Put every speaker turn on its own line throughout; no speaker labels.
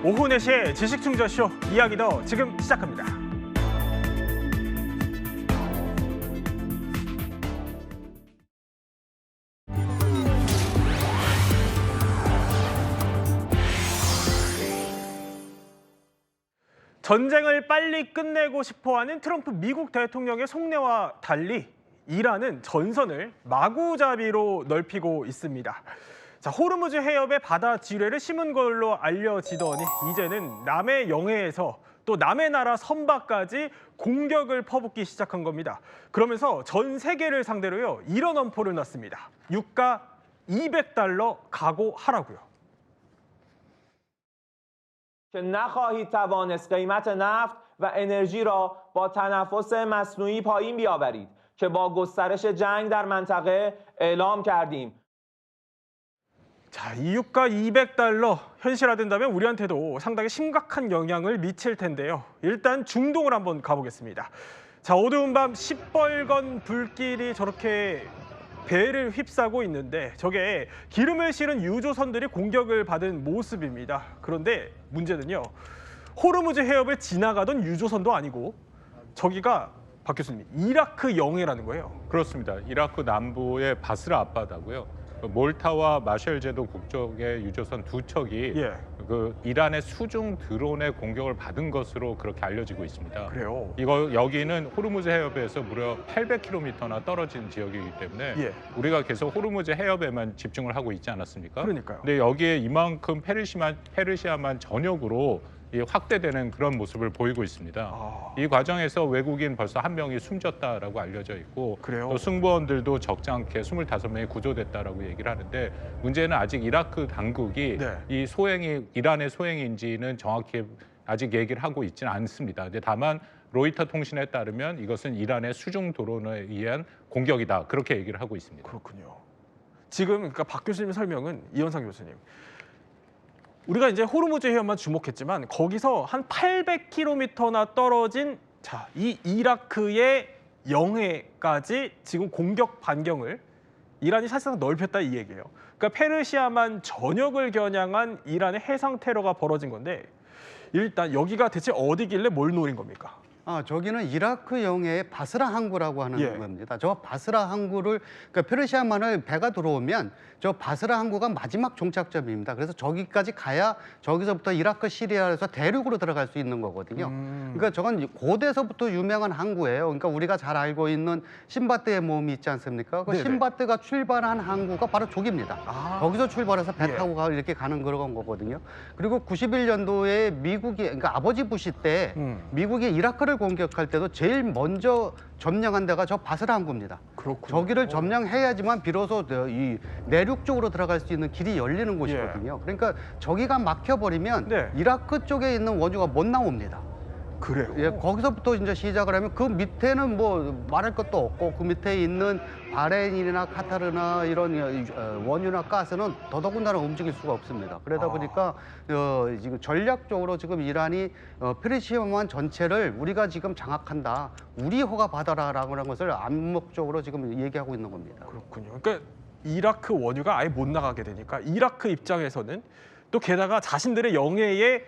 오후 4시에 지식충전쇼 이야기 더 지금 시작합니다. 전쟁을 빨리 끝내고 싶어하는 트럼프 미국 대통령의 속내와 달리 이란은 전선을 마구잡이로 넓히고 있습니다. 자, 호르무즈 해협에 바다 지뢰를 심은 걸로 알려지더니 이제는 남의 영해에서 또 남의 나라 선박까지 공격을 퍼붓기 시작한 겁니다. 그러면서 전 세계를 상대로요, 이런 엄포를 놨습니다. 유가 $200 각오하라고요.
که نخواهید توانست قیمت نفت و انرژی را با تنفس مصنوعی پایین بیاورید که با گسترش جنگ در منطقه اعلام کردیم.
자, 이 유가 $200 현실화된다면 우리한테도 상당히 심각한 영향을 미칠 텐데요. 일단 중동을 한번 가보겠습니다. 자, 어두운 밤 시뻘건 불길이 저렇게 배를 휩싸고 있는데 저게 기름을 실은 유조선들이 공격을 받은 모습입니다. 그런데 문제는요, 호르무즈 해협을 지나가던 유조선도 아니고 저기가 박 교수님, 이라크 영해라는 거예요.
그렇습니다. 이라크 남부의 바스라 앞바다고요. 몰타와 마셜 제도 국적의 유조선 두 척이 그 이란의 수중 드론의 공격을 받은 것으로 그렇게 알려지고 있습니다.
그래요.
여기는 호르무즈 해협에서 무려 800km나 떨어진 지역이기 때문에 우리가 계속 호르무즈 해협에만 집중을 하고 있지 않았습니까?
그러니까요.
근데 여기에 이만큼 페르시아만 전역으로 확대되는 그런 모습을 보이고 있습니다. 이 과정에서 외국인 벌써 한 명이 숨졌다라고 알려져 있고,
그래요?
또 승무원들도 적지 않게 25명이 구조됐다라고 얘기를 하는데, 문제는 아직 이라크 당국이 이 소행이 이란의 소행인지는 정확히 아직 얘기를 하고 있지는 않습니다. 근데 다만 로이터 통신에 따르면 이것은 이란의 수중 드론에 의한 공격이다, 그렇게 얘기를 하고 있습니다.
그렇군요. 지금 그러니까 박 교수님 설명은 이현상 교수님, 우리가 이제 호르무즈 해협만 주목했지만 거기서 한 800km나 떨어진 이 이라크의 영해까지 지금 공격 반경을 이란이 사실상 넓혔다 이 얘기예요. 그러니까 페르시아만 전역을 겨냥한 이란의 해상 테러가 벌어진 건데, 일단 여기가 대체 어디길래 뭘 노린 겁니까?
저기는 이라크 영해의 바스라 항구라고 하는 겁니다. 저 바스라 항구를, 그러니까 페르시아만을 배가 들어오면 저 바스라 항구가 마지막 종착점입니다. 그래서 저기까지 가야 저기서부터 이라크, 시리아에서 대륙으로 들어갈 수 있는 거거든요. 그러니까 저건 고대에서부터 유명한 항구예요. 그러니까 우리가 잘 알고 있는 신바트의 모험이 있지 않습니까? 그 신바트가 출발한 항구가 바로 저기입니다. 거기서 출발해서 배 타고 이렇게 가는 그런 거거든요. 그리고 91년도에 미국이, 그러니까 아버지 부시 때 미국이 이라크를 공격할 때도 제일 먼저 점령한 데가 저 바스라 항구입니다.
그렇군요.
저기를 점령해야지만 비로소 이 내륙 쪽으로 들어갈 수 있는 길이 열리는 곳이거든요. 그러니까 저기가 막혀버리면 이라크 쪽에 있는 원유가 못 나옵니다.
그래요?
거기서부터 이제 시작을 하면 그 밑에는 뭐 말할 것도 없고, 그 밑에 있는 바레인이나 카타르나 이런 원유나 가스는 더더군다나 움직일 수가 없습니다. 그러다 보니까 지금 전략적으로 지금 이란이 페르시아만 전체를 우리가 지금 장악한다, 우리 허가 받아라라고 하는 것을 암묵적으로 지금 얘기하고 있는 겁니다.
그렇군요. 그러니까 이라크 원유가 아예 못 나가게 되니까 이라크 입장에서는 또 게다가 자신들의 영해에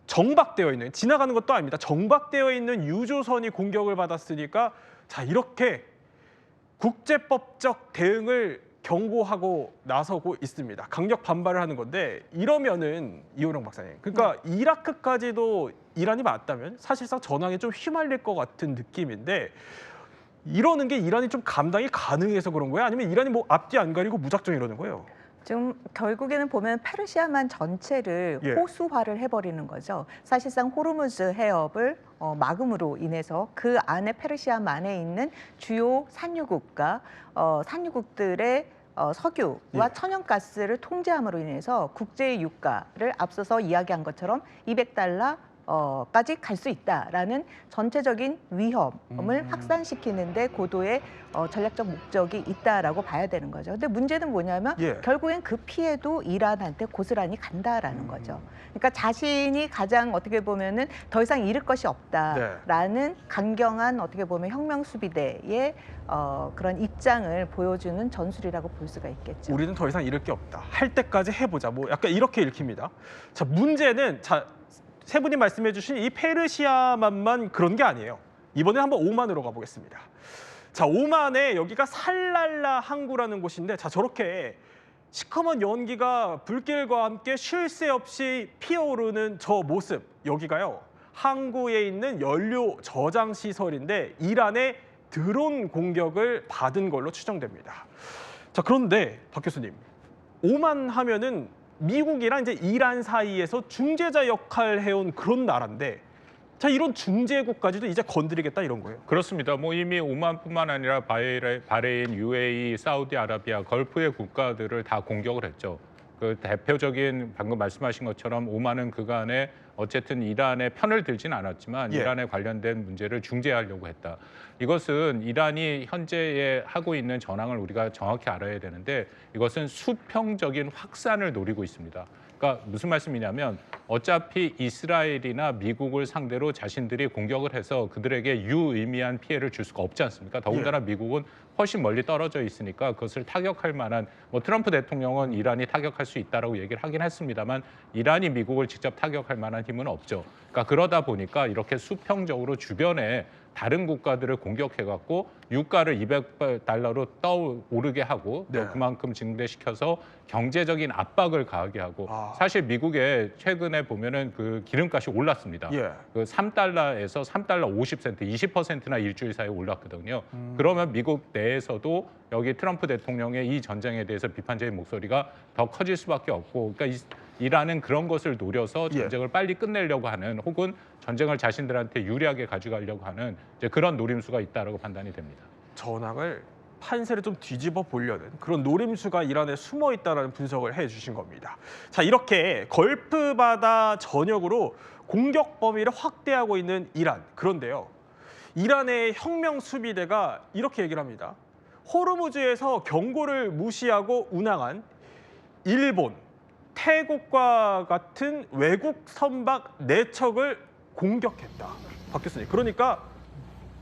정박되어 있는, 지나가는 것도 아닙니다, 정박되어 있는 유조선이 공격을 받았으니까 이렇게 국제법적 대응을 경고하고 나서고 있습니다. 강력 반발을 하는 건데, 이러면은 이호령 박사님, 그러니까 이라크까지도 이란이 맞다면 사실상 전황에 좀 휘말릴 것 같은 느낌인데, 이러는 게 이란이 좀 감당이 가능해서 그런 거예요? 아니면 이란이 뭐 앞뒤 안 가리고 무작정 이러는 거예요?
지금 결국에는 보면 페르시아만 전체를 호수화를 해버리는 거죠. 사실상 호르무즈 해협을 막음으로 인해서 그 안에 페르시아만에 있는 주요 산유국가, 산유국들의 석유와 천연가스를 통제함으로 인해서 국제의 유가를 앞서서 이야기한 것처럼 $200 까지 갈 수 있다라는 전체적인 위험을 확산시키는데 고도의 전략적 목적이 있다라고 봐야 되는 거죠. 근데 문제는 뭐냐면
예.
결국엔 그 피해도 이란한테 고스란히 간다라는 거죠. 그러니까 자신이 가장 어떻게 보면은 더 이상 잃을 것이 없다라는 강경한 어떻게 보면 혁명 수비대의 그런 입장을 보여주는 전술이라고 볼 수가 있겠죠.
우리는 더 이상 잃을 게 없다. 할 때까지 해보자. 뭐 약간 이렇게 읽힙니다. 자, 문제는 세 분이 말씀해 주신 이 페르시아만만 그런 게 아니에요. 이번에 한번 오만으로 가보겠습니다. 자, 오만에 여기가 살랄라 항구라는 곳인데 자, 저렇게 시커먼 연기가 불길과 함께 쉴 새 없이 피어오르는 저 모습. 여기가요. 항구에 있는 연료 저장 시설인데 이란의 드론 공격을 받은 걸로 추정됩니다. 자, 그런데 박 교수님, 오만 하면은 미국이랑 이제 이란 사이에서 중재자 역할을 해온 그런 나라인데 자, 이런 중재국까지도 이제 건드리겠다 이런 거예요.
그렇습니다. 뭐 이미 오만뿐만 아니라 바레인, UAE, 사우디아라비아, 걸프의 국가들을 다 공격을 했죠. 그 대표적인 방금 말씀하신 것처럼 오만은 그간에 어쨌든 이란의 편을 들진 않았지만
예.
이란에 관련된 문제를 중재하려고 했다. 이것은 이란이 현재 하고 있는 전황을 우리가 정확히 알아야 되는데 이것은 수평적인 확산을 노리고 있습니다. 그러니까 무슨 말씀이냐면 어차피 이스라엘이나 미국을 상대로 자신들이 공격을 해서 그들에게 유의미한 피해를 줄 수가 없지 않습니까? 더군다나 미국은 훨씬 멀리 떨어져 있으니까 그것을 타격할 만한 뭐 트럼프 대통령은 이란이 타격할 수 있다라고 얘기를 하긴 했습니다만 이란이 미국을 직접 타격할 만한 힘은 없죠. 그러니까 그러다 보니까 이렇게 수평적으로 주변에 다른 국가들을 공격해갖고 유가를 $200로 떠오르게 하고 또 그만큼 증대시켜서 경제적인 압박을 가하게 하고 사실 미국에 최근에 보면은 그 기름값이 올랐습니다. 그 $3에서 $3.50, 20%나 일주일 사이에 올랐거든요. 그러면 미국 내에서도 여기 트럼프 대통령의 이 전쟁에 대해서 비판적인 목소리가 더 커질 수밖에 없고, 그러니까 이란은 그런 것을 노려서 전쟁을 빨리 끝내려고 하는 혹은 전쟁을 자신들한테 유리하게 가져가려고 하는 이제 그런 노림수가 있다라고 판단이 됩니다.
전황을 판세를 좀 뒤집어 보려는 그런 노림수가 이란에 숨어 있다는 분석을 해주신 겁니다. 자, 이렇게 걸프 바다 전역으로 공격 범위를 확대하고 있는 이란. 그런데요, 이란의 혁명 수비대가 이렇게 얘기를 합니다. 호르무즈에서 경고를 무시하고 운항한 일본, 태국과 같은 외국 선박 4척을 공격했다. 박 교수님, 그러니까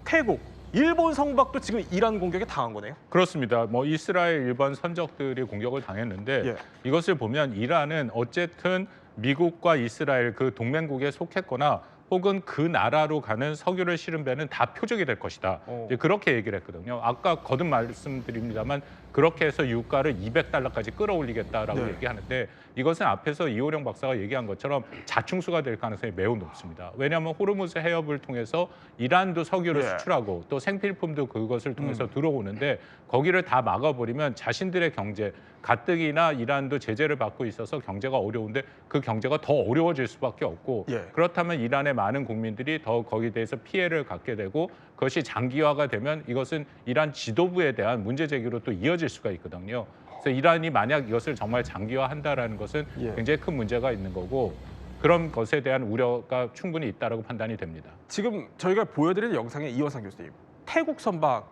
태국, 일본 선박도 지금 이란 공격에 당한 거네요.
그렇습니다. 뭐 이스라엘, 일본 선적들이 공격을 당했는데 이것을 보면 이란은 어쨌든 미국과 이스라엘 그 동맹국에 속했거나 혹은 그 나라로 가는 석유를 실은 배는 다 표적이 될 것이다. 이제 그렇게 얘기를 했거든요. 아까 거듭 말씀드립니다만 그렇게 해서 유가를 $200까지 끌어올리겠다라고 얘기하는데 이것은 앞에서 이호령 박사가 얘기한 것처럼 자충수가 될 가능성이 매우 높습니다. 왜냐하면 호르무즈 해협을 통해서 이란도 석유를 수출하고 또 생필품도 그것을 통해서 들어오는데 거기를 다 막아버리면 자신들의 경제, 가뜩이나 이란도 제재를 받고 있어서 경제가 어려운데 그 경제가 더 어려워질 수밖에 없고 그렇다면 이란의 많은 국민들이 더 거기에 대해서 피해를 갖게 되고 그것이 장기화가 되면 이것은 이란 지도부에 대한 문제 제기로 또 이어질 수가 있거든요. 그래서 이란이 만약 이것을 정말 장기화한다라는 것은 굉장히 큰 문제가 있는 거고 그런 것에 대한 우려가 충분히 있다라고 판단이 됩니다.
지금 저희가 보여드리는 영상에 이원상 교수님, 태국 선박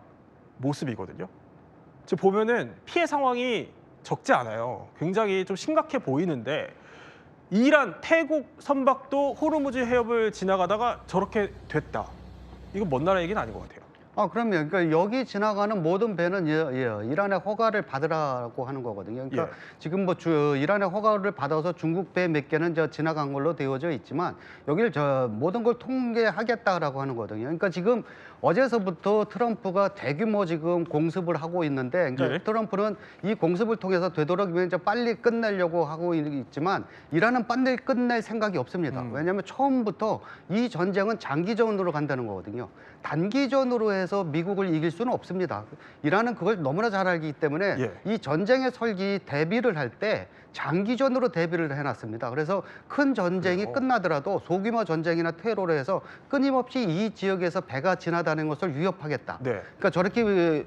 모습이거든요. 지금 보면은 피해 상황이 적지 않아요. 굉장히 좀 심각해 보이는데 이란, 태국 선박도 호르무즈 해협을 지나가다가 저렇게 됐다. 이건 먼 나라 얘기는 아닌 것 같아요.
그러면 그러니까 여기 지나가는 모든 배는 이란의 허가를 받으라고 하는 거거든요. 그러니까 지금 뭐 이란의 허가를 받아서 중국 배 몇 개는 지나간 걸로 되어져 있지만 여기를 모든 걸 통계하겠다라고 하는 거거든요. 그러니까 지금 어제서부터 트럼프가 대규모 지금 공습을 하고 있는데 그러니까 트럼프는 이 공습을 통해서 되도록이면 이제 빨리 끝내려고 하고 있지만 이란은 빨리 끝낼 생각이 없습니다. 왜냐하면 처음부터 이 전쟁은 장기전으로 간다는 거거든요. 단기전으로 해서 미국을 이길 수는 없습니다. 이란은 그걸 너무나 잘 알기 때문에
예.
이 전쟁의 설기 대비를 할 때 장기전으로 대비를 해놨습니다. 그래서 큰 전쟁이
그래요?
끝나더라도 소규모 전쟁이나 테러를 해서 끊임없이 이 지역에서 배가 지나다니는 것을 위협하겠다.
네.
그러니까 저렇게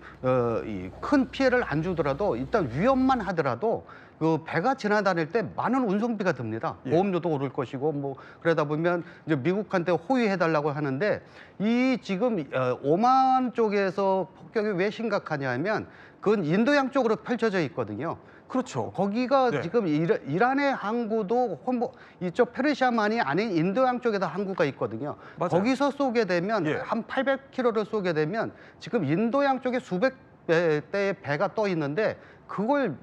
큰 피해를 안 주더라도 일단 위협만 하더라도 그 배가 지나다닐 때 많은 운송비가 듭니다.
예.
보험료도 오를 것이고 뭐 그러다 보면 이제 미국한테 호위해달라고 하는데 이 지금 오만 쪽에서 폭격이 왜 심각하냐면 그건 인도양 쪽으로 펼쳐져 있거든요.
그렇죠.
거기가
네.
지금 이란의 항구도 이쪽 페르시아만이 아닌 인도양 쪽에도 항구가 있거든요.
맞아요.
거기서 쏘게 되면
예.
한 800km를 쏘게 되면 지금 인도양 쪽에 수백 대의 배가 떠 있는데 그걸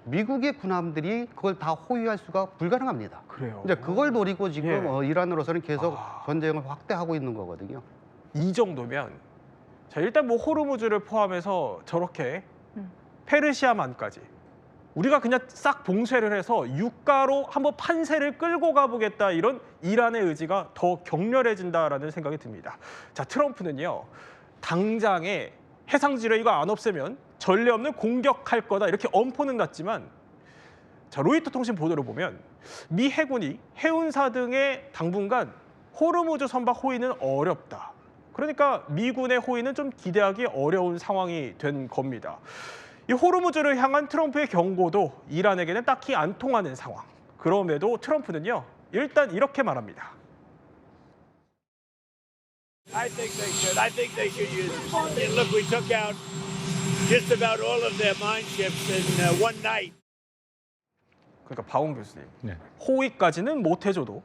미국의 군함들이 그걸 다 호위할 수가 불가능합니다.
그래요.
이제 그걸 노리고 지금
예.
이란으로서는 계속
아.
전쟁을 확대하고 있는 거거든요.
이 정도면 자 일단 뭐 호르무즈를 포함해서 저렇게 페르시아만까지 우리가 그냥 싹 봉쇄를 해서 유가로 한번 판세를 끌고 가보겠다 이런 이란의 의지가 더 격렬해진다라는 생각이 듭니다. 자 트럼프는요 당장에 해상지뢰 이거 안 없애면 전례 없는 공격할 거다 이렇게 엄포는 났지만 자 로이터 통신 보도를 보면 미 해군이 해운사 등의 당분간 호르무즈 선박 호위는 어렵다. 그러니까 미군의 호위는 좀 기대하기 어려운 상황이 된 겁니다. 이 호르무즈를 향한 트럼프의 경고도 이란에게는 딱히 안 통하는 상황. 그럼에도 트럼프는요, 일단 이렇게 말합니다.
I think they should. I think they should use it. And look, we took out just about all of their mine ships in one night.
그러니까 박원 교수님,
네.
호위까지는 못 해줘도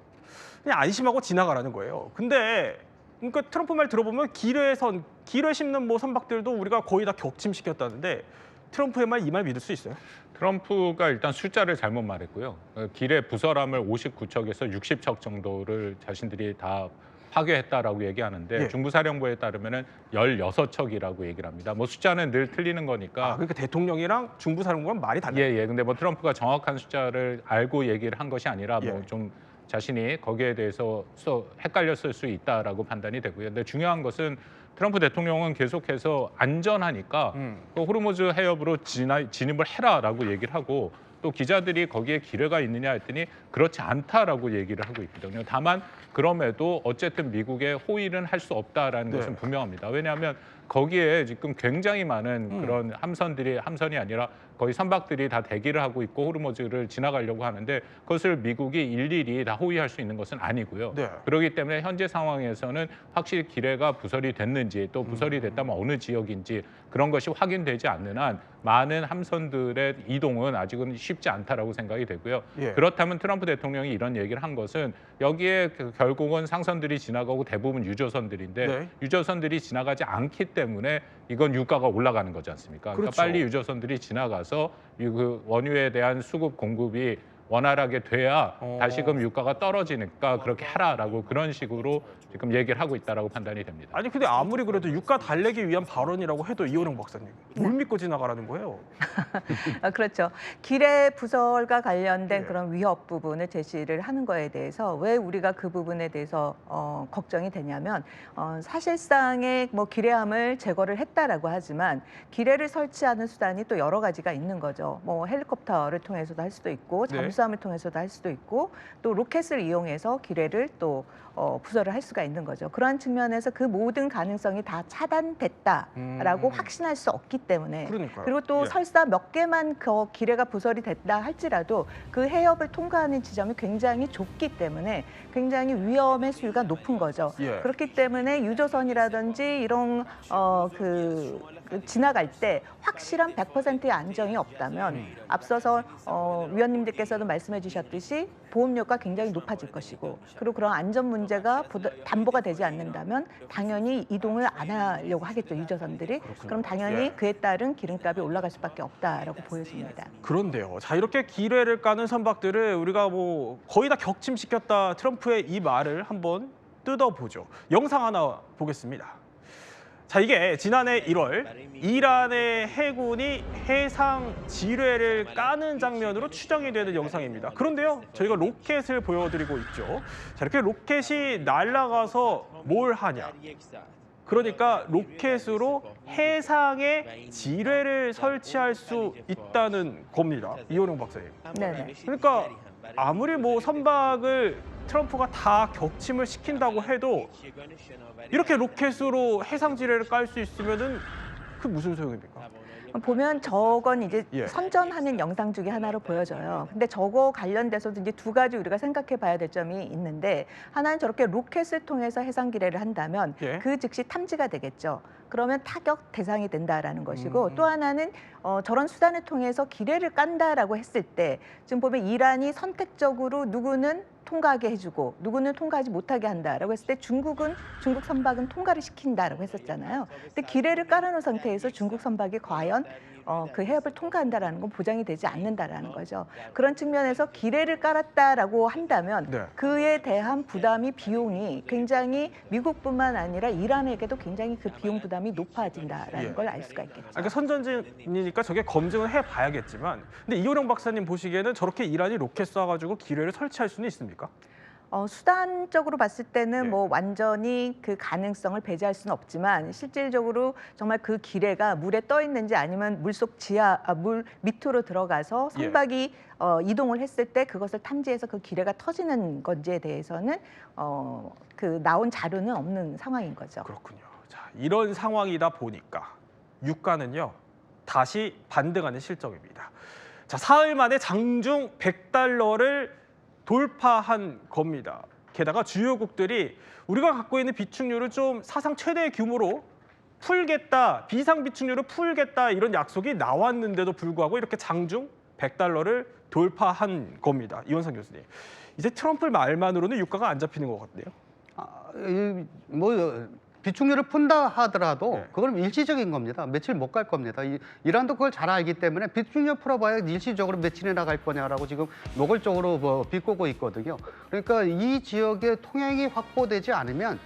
그냥 안심하고 지나가라는 거예요. 근데 그러니까 트럼프 말 들어보면 길에 심는 뭐 선박들도 우리가 거의 다 격침시켰다는데 트럼프의 말 이 말 믿을 수 있어요?
트럼프가 일단 숫자를 잘못 말했고요. 길의 부설함을 59척에서 60척 정도를 자신들이 다 파괴했다라고 얘기하는데
예.
중부사령부에 따르면은 16척이라고 얘기를 합니다. 뭐 숫자는 늘 틀리는 거니까.
그러니까 대통령이랑 중부사령부가 말이 달라요.
예. 근데 뭐 트럼프가 정확한 숫자를 알고 얘기를 한 것이 아니라 뭐
예.
좀 자신이 거기에 대해서 헷갈렸을 수 있다라고 판단이 되고요. 근데 중요한 것은 트럼프 대통령은 계속해서 안전하니까 그 호르무즈 해협으로 진입을 해라라고 얘기를 하고 또 기자들이 거기에 기뢰가 있느냐 했더니 그렇지 않다라고 얘기를 하고 있거든요. 다만 그럼에도 어쨌든 미국의 호위는 할 수 없다라는
네.
것은 분명합니다. 왜냐하면 거기에 지금 굉장히 많은 그런 함선이 아니라 거의 선박들이 다 대기를 하고 있고 호르무즈를 지나가려고 하는데 그것을 미국이 일일이 다 호위할 수 있는 것은 아니고요.
네.
그렇기 때문에 현재 상황에서는 확실히 기뢰가 부설이 됐는지 또 부설이 됐다면 어느 지역인지 그런 것이 확인되지 않는 한 많은 함선들의 이동은 아직은 쉽지 않다라고 생각이 되고요.
예.
그렇다면 트럼프 대통령이 이런 얘기를 한 것은 여기에 결국은 상선들이 지나가고 대부분 유조선들인데
네.
유조선들이 지나가지 않기 때문에 이건 유가가 올라가는 거지 않습니까?
그렇죠.
그러니까 빨리 유조선들이 지나가서 그 원유에 대한 수급 공급이 원활하게 돼야 다시금 유가가 떨어지니까 그렇게 하라라고 그런 식으로 지금 얘기를 하고 있다라고 판단이 됩니다.
아니 근데 아무리 그래도 유가 달래기 위한 발언이라고 해도 이호령 박사님 뭘 믿고 지나가라는 거예요?
그렇죠. 기뢰 부설과 관련된
예.
그런 위협 부분을 제시를 하는 거에 대해서 왜 우리가 그 부분에 대해서 걱정이 되냐면 사실상의 뭐 기뢰함을 제거를 했다라고 하지만 기뢰를 설치하는 수단이 또 여러 가지가 있는 거죠. 뭐 헬리콥터를 통해서도 할 수도 있고
네.
잠수함을 통해서도 할 수도 있고 또 로켓을 이용해서 기뢰를 또 부설을 할 수가 있는 거죠. 그러한 측면에서 그 모든 가능성이 다 차단됐다라고 확신할 수 없기 때문에
그러니까요.
그리고 또
예.
설사 몇 개만 그 기뢰가 부설이 됐다 할지라도 그 해협을 통과하는 지점이 굉장히 좁기 때문에 굉장히 위험의 수위가 높은 거죠.
예.
그렇기 때문에 유조선이라든지 이런 지나갈 때 확실한 100%의 안정이 없다면 앞서서 위원님들께서도 말씀해 주셨듯이 보험료가 굉장히 높아질 것이고 그리고 그런 안전 문제가 담보가 되지 않는다면 당연히 이동을 안 하려고 하겠죠, 유조선들이. 그럼 당연히
예.
그에 따른 기름값이 올라갈 수밖에 없다라고 보여집니다.
그런데요. 자 이렇게 기뢰를 까는 선박들을 우리가 뭐 거의 다 격침시켰다 트럼프의 이 말을 한번 뜯어보죠. 영상 하나 보겠습니다. 자 이게 지난해 1월 이란의 해군이 해상 지뢰를 까는 장면으로 추정이 되는 영상입니다. 그런데요, 저희가 로켓을 보여드리고 있죠. 자 이렇게 로켓이 날아가서 뭘 하냐? 그러니까 로켓으로 해상에 지뢰를 설치할 수 있다는 겁니다. 이호령 박사님.
네네.
그러니까 아무리 뭐 선박을 트럼프가 다 격침을 시킨다고 해도 이렇게 로켓으로 해상 지뢰를 깔 수 있으면은 그 무슨 소용입니까?
보면 저건 이제
예.
선전하는 영상 중에 하나로 보여져요. 근데 저거 관련돼서도 이제 두 가지 우리가 생각해 봐야 될 점이 있는데, 하나는 저렇게 로켓을 통해서 해상 기뢰를 한다면
예.
그 즉시 탐지가 되겠죠. 그러면 타격 대상이 된다라는 것이고, 또 하나는 저런 수단을 통해서 기뢰를 깐다라고 했을 때 지금 보면 이란이 선택적으로 누구는 통과하게 해주고 누구는 통과하지 못하게 한다라고 했을 때 중국 선박은 통과를 시킨다라고 했었잖아요. 근데 기뢰를 깔아놓은 상태에서 중국 선박이 과연 그 해협을 통과한다라는 건 보장이 되지 않는다라는 거죠. 그런 측면에서 기뢰를 깔았다라고 한다면
네.
그에 대한 부담이 비용이 굉장히 미국뿐만 아니라 이란에게도 굉장히 그 비용 부담이 높아진다라는
예.
걸 알 수가 있겠죠.
그러니까 선전진이니까 저게 검증을 해봐야겠지만, 근데 이호령 박사님 보시기에는 저렇게 이란이 로켓 쏴가지고 기뢰를 설치할 수는 있습니까?
수단적으로 봤을 때는
예.
뭐 완전히 그 가능성을 배제할 수는 없지만, 실질적으로 정말 그 기뢰가 물에 떠 있는지 아니면 물속 물 밑으로 들어가서
예.
선박이 이동을 했을 때 그것을 탐지해서 그 기뢰가 터지는 건지에 대해서는 그 나온 자료는 없는 상황인 거죠.
그렇군요. 자, 이런 상황이다 보니까 유가는요 다시 반등하는 실정입니다. 자, 사흘 만에 장중 100달러를 돌파한 겁니다. 게다가 주요국들이 우리가 갖고 있는 비축률을 좀 사상 최대 규모로 풀겠다, 비상 비축률을 풀겠다 이런 약속이 나왔는데도 불구하고 이렇게 장중 100달러를 돌파한 겁니다. 이원상 교수님. 이제 트럼프 말만으로는 유가가 안 잡히는 것 같네요.
뭐 비축률을 푼다 하더라도
네.
그건 일시적인 겁니다. 며칠 못 갈 겁니다. 이란도 그걸 잘 알기 때문에 비축률 풀어봐야 일시적으로 며칠이나 갈 거냐라고 지금 노골적으로 뭐 비꼬고 있거든요. 그러니까 이 지역의 통행이 확보되지 않으면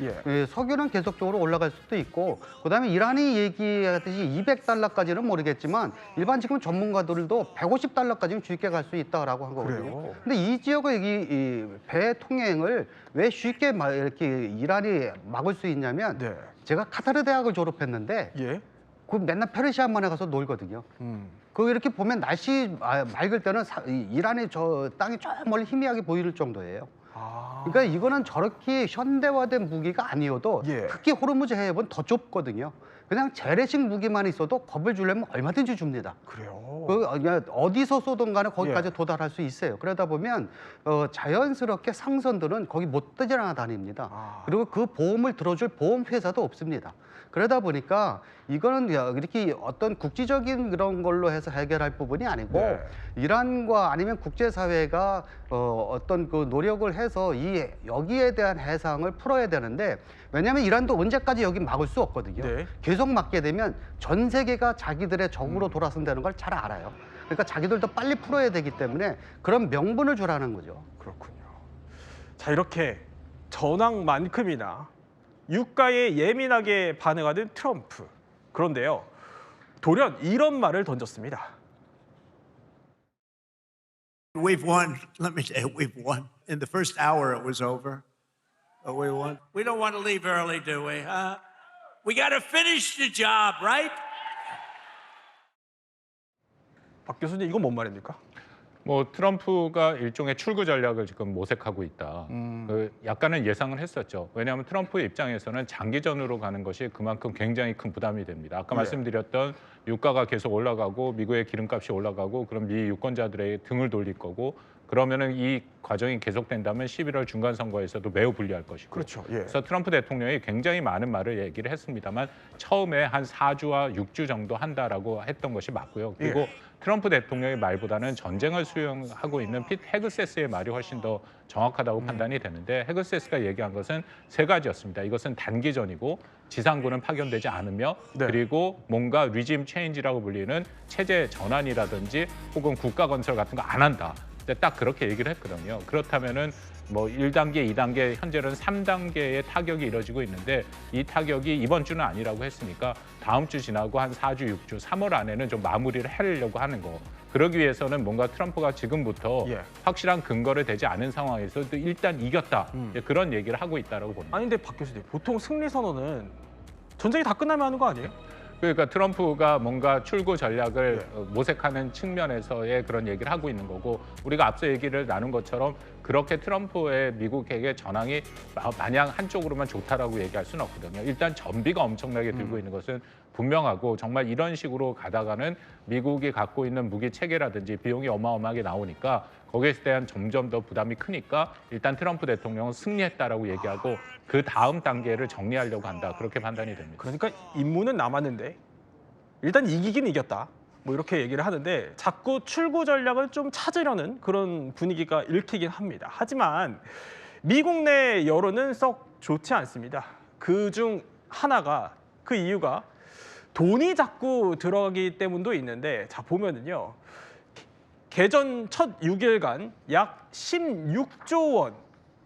석유는 계속적으로 올라갈 수도 있고, 그다음에 이란이 얘기하듯이 200달러까지는 모르겠지만 일반 지금 전문가들도 150달러까지는 쉽게 갈 수 있다라고 한 거거든요.
그래요?
근데 이 지역의 이 배 통행을 왜 쉽게 이렇게 이란이 막을 수 있냐면,
네.
제가 카타르 대학을 졸업했는데
예.
그 맨날 페르시아만에 가서 놀거든요. 그 이렇게 보면 날씨 맑을 때는 이란의 저 땅이 저 멀리 희미하게 보일 정도예요. 그러니까 이거는 저렇게 현대화된 무기가 아니어도
예.
특히 호르무즈 해협은 더 좁거든요. 그냥 재래식 무기만 있어도 겁을 주려면 얼마든지 줍니다.
그래요.
그냥 어디서 쏘든 간에 거기까지
예.
도달할 수 있어요. 그러다 보면 자연스럽게 상선들은 거기 못 떠나다닙니다. 그리고 그 보험을 들어줄 보험회사도 없습니다. 그러다 보니까 이거는 이렇게 어떤 국지적인 그런 걸로 해서 해결할 부분이 아니고
네.
이란과 아니면 국제사회가 어떤 그 노력을 해서 여기에 대한 해상을 풀어야 되는데, 왜냐하면 이란도 언제까지 여기 막을 수 없거든요.
네.
계속 막게 되면 전 세계가 자기들의 적으로 돌아선다는 걸 잘 알아요. 그러니까 자기들도 빨리 풀어야 되기 때문에 그런 명분을 주라는 거죠.
그렇군요. 자, 이렇게 전황만큼이나 유가에 예민하게 반응하는 트럼프. 그런데요, 돌연 이런 말을 던졌습니다.
We've won. Let me tell you, we've won. In the first hour, it was over. But we won. We don't want to leave early, do we? Huh? We got to finish the job, right?
박 교수님, 이건 뭔 말입니까?
뭐 트럼프가 일종의 출구 전략을 지금 모색하고 있다. 약간은 예상을 했었죠. 왜냐하면 트럼프의 입장에서는 장기전으로 가는 것이 그만큼 굉장히 큰 부담이 됩니다. 아까 말씀드렸던 유가가 계속 올라가고 미국의 기름값이 올라가고 그럼 미 유권자들의 등을 돌릴 거고, 그러면은 이 과정이 계속된다면 11월 중간 선거에서도 매우 불리할 것이고.
그렇죠. 예.
그래서 트럼프 대통령이 굉장히 많은 말을 얘기를 했습니다만 처음에 한 4주와 6주 정도 한다라고 했던 것이 맞고요. 그리고 트럼프 대통령의 말보다는 전쟁을 수행하고 있는 핏 헤그세스의 말이 훨씬 더 정확하다고 판단이 되는데, 헤그세스가 얘기한 것은 세 가지였습니다. 이것은 단기전이고 지상군은 파견되지 않으며 그리고 뭔가 리짐 체인지라고 불리는 체제 전환이라든지 혹은 국가 건설 같은 거 안 한다. 근데 딱 그렇게 얘기를 했거든요. 그렇다면은 뭐 1단계, 2단계, 현재는 3단계의 타격이 이뤄지고 있는데, 이 타격이 이번 주는 아니라고 했으니까 다음 주 지나고 한 4주, 6주, 3월 안에는 좀 마무리를 하려고 하는 거. 그러기 위해서는 뭔가 트럼프가 지금부터 확실한 근거를 대지 않은 상황에서도 일단 이겼다. 그런 얘기를 하고 있다고 봅니다.
아니, 근데 박 교수님, 보통 승리 선언은 전쟁이 다 끝나면 하는 거 아니에요?
그러니까 트럼프가 뭔가 출구 전략을 모색하는 측면에서의 그런 얘기를 하고 있는 거고, 우리가 앞서 얘기를 나눈 것처럼 그렇게 트럼프의 미국에게 전황이 마냥 한쪽으로만 좋다라고 얘기할 수는 없거든요. 일단 전비가 엄청나게 들고 있는 것은 분명하고, 정말 이런 식으로 가다가는 미국이 갖고 있는 무기 체계라든지 비용이 어마어마하게 나오니까 거기에 대한 점점 더 부담이 크니까 일단 트럼프 대통령은 승리했다라고 얘기하고 그 다음 단계를 정리하려고 한다, 그렇게 판단이 됩니다.
그러니까 임무는 남았는데 일단 이기긴 이겼다. 뭐 이렇게 얘기를 하는데 자꾸 출구 전략을 좀 찾으려는 그런 분위기가 읽히긴 합니다. 하지만 미국 내 여론은 썩 좋지 않습니다. 그중 하나가, 그 이유가 돈이 자꾸 들어가기 때문도 있는데, 자 보면은요. 개전 첫 6일간 약 16조 원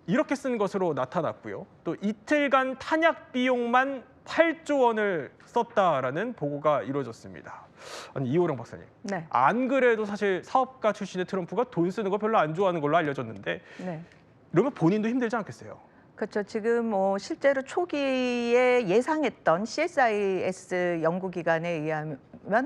이렇게 쓴 것으로 나타났고요. 또 이틀간 탄약 비용만 8조 원을 썼다라는 보고가 이루어졌습니다. 아니 이호령 박사님,
네.
안 그래도 사실 사업가 출신의 트럼프가 돈 쓰는 거 별로 안 좋아하는 걸로 알려졌는데
네.
이러면 본인도 힘들지 않겠어요?
그렇죠. 지금 뭐 실제로 초기에 예상했던 CSIS 연구기관에 의하면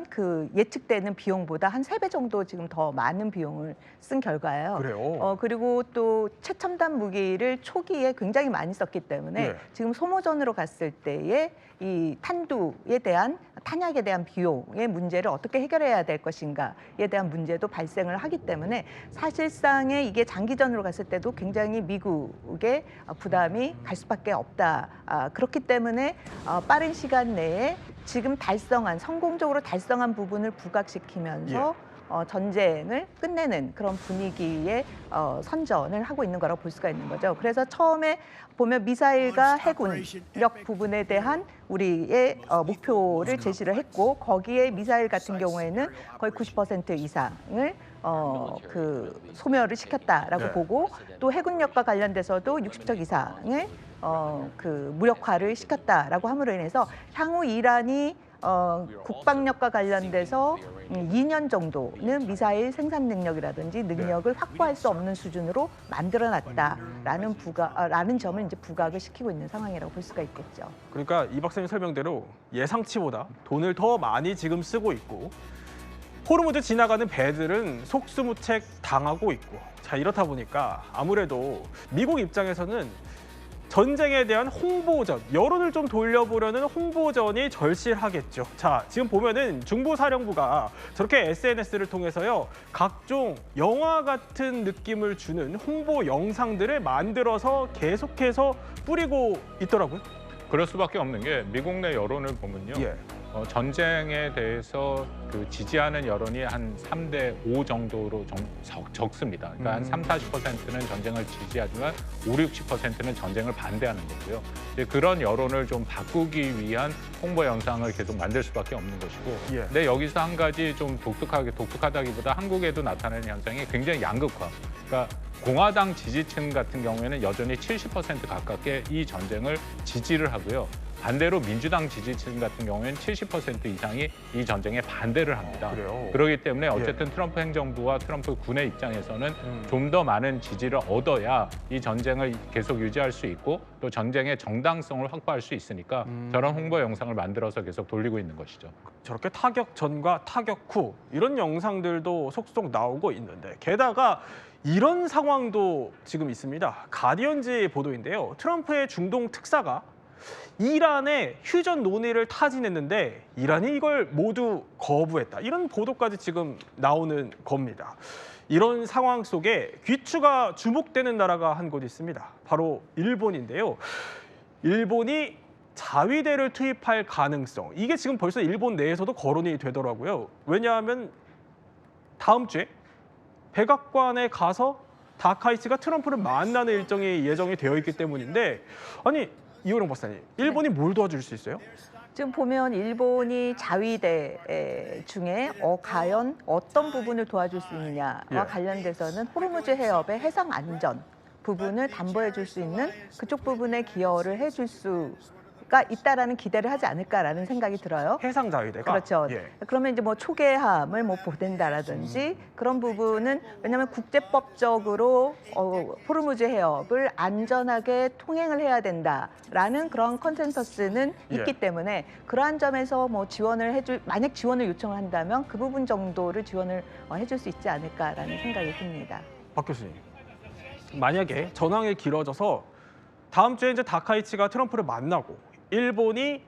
그 예측되는 비용보다 한 3배 정도 지금 더 많은 비용을 쓴 결과예요.
그래요?
그리고 또 최첨단 무기를 초기에 굉장히 많이 썼기 때문에
네.
지금 소모전으로 갔을 때에 이 탄두에 대한 탄약에 대한 비용의 문제를 어떻게 해결해야 될 것인가에 대한 문제도 발생을 하기 때문에 사실상에 이게 장기전으로 갔을 때도 굉장히 미국의 부담이 갈 수밖에 없다. 그렇기 때문에 빠른 시간 내에 지금 성공적으로 달성한 부분을 부각시키면서 전쟁을 끝내는 그런 분위기의 선전을 하고 있는 거라고 볼 수가 있는 거죠. 그래서 처음에 보면 미사일과 해군력 부분에 대한 우리의 목표를 제시를 했고, 거기에 미사일 같은 경우에는 거의 90% 이상을 그 소멸을 시켰다라고 보고, 또 해군력과 관련돼서도 60척 이상을 그 무력화를 시켰다라고 함으로 인해서 향후 이란이 국방력과 관련돼서 2년 정도는 미사일 생산 능력이라든지 능력을 확보할 수 없는 수준으로 만들어놨다라는 점을 이제 부각을 시키고 있는 상황이라고 볼 수가 있겠죠.
그러니까 이 박사님 설명대로 예상치보다 돈을 더 많이 지금 쓰고 있고, 호르무즈 지나가는 배들은 속수무책 당하고 있고, 자 이렇다 보니까 아무래도 미국 입장에서는 전쟁에 대한 홍보전, 여론을 좀 돌려보려는 홍보전이 절실하겠죠. 자, 지금 보면은 중부사령부가 저렇게 SNS를 통해서요, 각종 영화 같은 느낌을 주는 홍보 영상들을 만들어서 계속해서 뿌리고 있더라고요.
그럴 수밖에 없는 게, 미국 내 여론을 보면요. 전쟁에 대해서 그 지지하는 여론이 한 3대 5 정도로 적습니다. 그러니까 한 30-40%는 전쟁을 지지하지만 50-60%는 전쟁을 반대하는 거고요. 이제 그런 여론을 좀 바꾸기 위한 홍보 영상을 계속 만들 수밖에 없는 것이고, 근데 여기서 한 가지 좀 독특하다기보다 한국에도 나타나는 현상이 굉장히 양극화. 그러니까 공화당 지지층 같은 경우에는 여전히 70% 가깝게 이 전쟁을 지지를 하고요. 반대로 민주당 지지층 같은 경우에는 70% 이상이 이 전쟁에 반대를 합니다. 그렇기 때문에 어쨌든 트럼프 행정부와 트럼프 군의 입장에서는 좀 더 많은 지지를 얻어야 이 전쟁을 계속 유지할 수 있고, 또 전쟁의 정당성을 확보할 수 있으니까 저런 홍보 영상을 만들어서 계속 돌리고 있는 것이죠.
저렇게 타격 전과 타격 후 이런 영상들도 속속 나오고 있는데, 게다가 이런 상황도 지금 있습니다. 가디언지 보도인데요. 트럼프의 중동 특사가 이란의 휴전 논의를 타진했는데 이란이 이걸 모두 거부했다. 이런 보도까지 지금 나오는 겁니다. 이런 상황 속에 귀추가 주목되는 나라가 한 곳 있습니다. 바로 일본인데요. 일본이 자위대를 투입할 가능성, 이게 지금 벌써 일본 내에서도 거론이 되더라고요. 왜냐하면 다음 주에 백악관에 가서 다카이치가 트럼프를 만나는 일정이 예정이 되어 있기 때문인데, 아니 이호령 박사님, 일본이 뭘 도와줄 수 있어요?
지금 보면 일본이 자위대 중에 과연 어떤 부분을 도와줄 수 있느냐와 관련돼서는 호르무즈 해협의 해상 안전 부분을 담보해 줄 수 있는 그쪽 부분에 기여를 해줄 수가 있다라는 기대를 하지 않을까라는 생각이 들어요.
해상 자위대가
그렇죠.
예.
그러면 이제 뭐 초계함을 뭐 보낸다라든지 그런 부분은 왜냐하면 국제법적으로 호르무즈 해협을 안전하게 통행을 해야 된다라는 그런 컨센서스는
예.
있기 때문에 그러한 점에서 뭐 만약 지원을 요청을 한다면 그 부분 정도를 지원을 해줄 수 있지 않을까라는 생각이 듭니다.
박 교수님, 만약에 전황이 길어져서 다음 주에 이제 다카이치가 트럼프를 만나고 일본이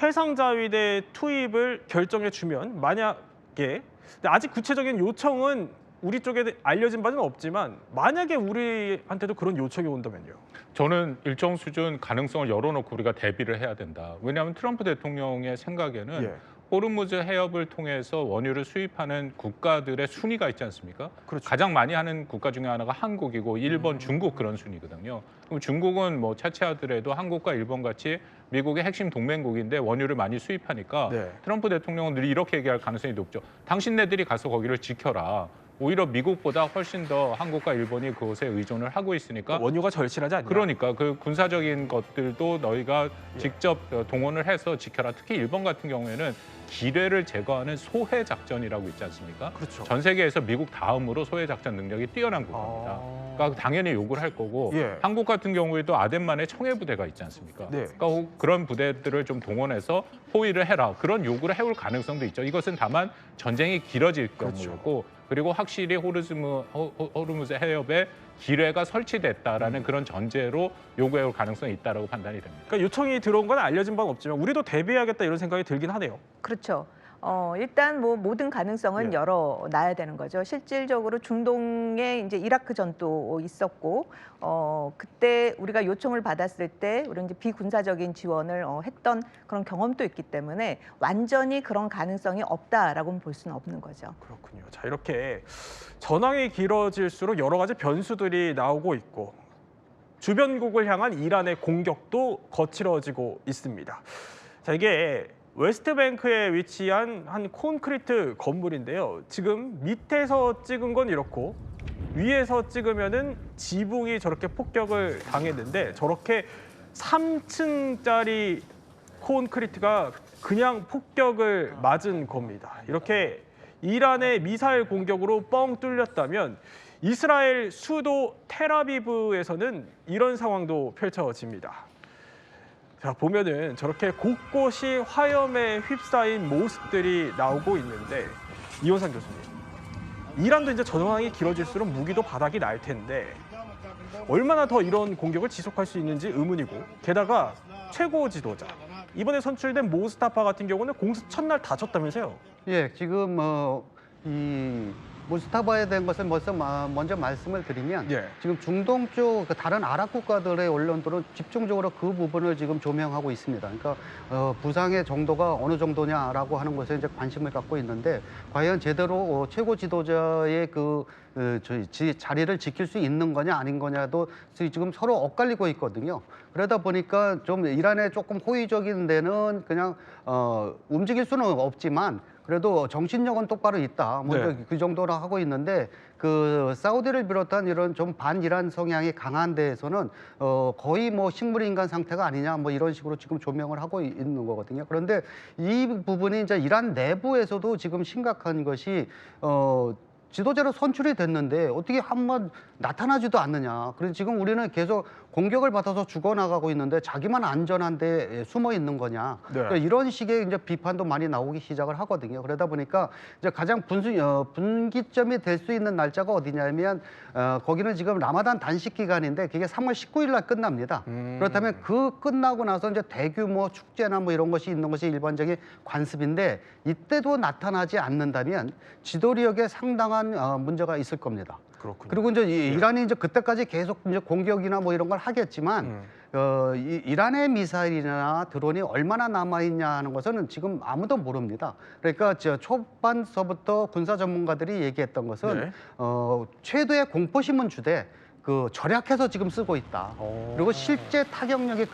해상자위대 투입을 결정해 주면 만약에 아직 구체적인 요청은 우리 쪽에 알려진 바는 없지만 만약에 우리한테도 그런 요청이 온다면요.
저는 일정 수준 가능성을 열어놓고 우리가 대비를 해야 된다. 왜냐하면 트럼프 대통령의 생각에는
예.
호르무즈 해협을 통해서 원유를 수입하는 국가들의 순위가 있지 않습니까?
그렇죠.
가장 많이 하는 국가 중에 하나가 한국이고 일본, 중국 그런 순위거든요. 그럼 중국은 뭐 차치하더라도 한국과 일본 같이 미국의 핵심 동맹국인데 원유를 많이 수입하니까
네.
트럼프 대통령은 늘 이렇게 얘기할 가능성이 높죠. 당신네들이 가서 거기를 지켜라. 오히려 미국보다 훨씬 더 한국과 일본이 그것에 의존을 하고 있으니까
원유가 절실하지 않냐.
그러니까 그 군사적인 것들도 너희가 직접 동원을 해서 지켜라. 특히 일본 같은 경우에는 기뢰를 제거하는 소해 작전이라고 있지 않습니까?
그렇죠.
전 세계에서 미국 다음으로 소해 작전 능력이 뛰어난 국가입니다. 그러니까 당연히 요구를 할 거고
예.
한국 같은 경우에도 아덴만에 청해 부대가 있지 않습니까?
네.
그러니까 그런 부대들을 좀 동원해서 호위를 해라. 그런 요구를 해올 가능성도 있죠. 이것은 다만 전쟁이 길어질
그렇죠.
경우였고 그리고 확실히 호르무즈 해협에 기뢰가 설치됐다라는 그런 전제로 요구해올 가능성이 있다라고 판단이 됩니다.
그러니까 요청이 들어온 건 알려진 바는 없지만 우리도 대비해야겠다 이런 생각이 들긴 하네요.
그렇죠. 일단 뭐 모든 가능성은
예.
열어놔야 되는 거죠. 실질적으로 중동에 이제 이라크 전도 있었고, 그때 우리가 요청을 받았을 때 우리 이제 비군사적인 지원을 했던 그런 경험도 있기 때문에 완전히 그런 가능성이 없다라고는 볼 수는 없는 거죠.
그렇군요. 자, 이렇게 전황이 길어질수록 여러 가지 변수들이 나오고 있고 주변국을 향한 이란의 공격도 거칠어지고 있습니다. 자, 이게 웨스트뱅크에 위치한 한 콘크리트 건물인데요. 지금 밑에서 찍은 건 이렇고 위에서 찍으면은 지붕이 저렇게 폭격을 당했는데 저렇게 3층짜리 콘크리트가 그냥 폭격을 맞은 겁니다. 이렇게 이란의 미사일 공격으로 뻥 뚫렸다면 이스라엘 수도 텔아비브에서는 이런 상황도 펼쳐집니다. 자, 보면은 저렇게 곳곳이 화염에 휩싸인 모습들이 나오고 있는데 이호상 교수님, 이란도 이제 전황이 길어질수록 무기도 바닥이 날 텐데 얼마나 더 이런 공격을 지속할 수 있는지 의문이고 게다가 최고 지도자 이번에 선출된 모스타파 같은 경우는 공습 첫날 다쳤다면서요?
예, 지금 이 모스타바에 대한 것을 먼저 말씀을 드리면
예.
지금 중동 쪽 다른 아랍 국가들의 언론들은 집중적으로 그 부분을 지금 조명하고 있습니다. 그러니까 부상의 정도가 어느 정도냐라고 하는 것에 이제 관심을 갖고 있는데 과연 제대로 최고 지도자의 자리를 지킬 수 있는 거냐 아닌 거냐도 지금 서로 엇갈리고 있거든요. 그러다 보니까 좀 이란에 조금 호의적인 데는 그냥 움직일 수는 없지만 그래도 정신력은 똑바로 있다.
네.
그 정도로 하고 있는데 그 사우디를 비롯한 이런 좀 반이란 성향이 강한 데에서는 거의 뭐 식물인간 상태가 아니냐 뭐 이런 식으로 지금 조명을 하고 있는 거거든요. 그런데 이 부분이 이제 이란 내부에서도 지금 심각한 것이 지도자로 선출이 됐는데 어떻게 한번 나타나지도 않느냐. 그래서 지금 우리는 계속 공격을 받아서 죽어나가고 있는데 자기만 안전한 데 숨어 있는 거냐.
네.
그러니까 이런 식의 이제 비판도 많이 나오기 시작을 하거든요. 그러다 보니까 이제 가장 분기점이 될 수 있는 날짜가 어디냐면 거기는 지금 라마단 단식 기간인데 그게 3월 19일 날 끝납니다. 그렇다면 그 끝나고 나서 이제 대규모 축제나 뭐 이런 것이 있는 것이 일반적인 관습인데 이때도 나타나지 않는다면 지도력에 상당한 문제가 있을 겁니다.
그렇군요.
그리고 이제 이란이 이제 그때까지 계속 이제 공격이나 뭐 이런 걸 하겠지만 이란의 미사일이나 드론이 얼마나 남아 있냐 하는 것은 지금 아무도 모릅니다. 그러니까 초반서부터 군사 전문가들이 얘기했던 것은
네.
최대의 공포심은 주되 그 절약해서 지금 쓰고 있다. 그리고 실제 타격력이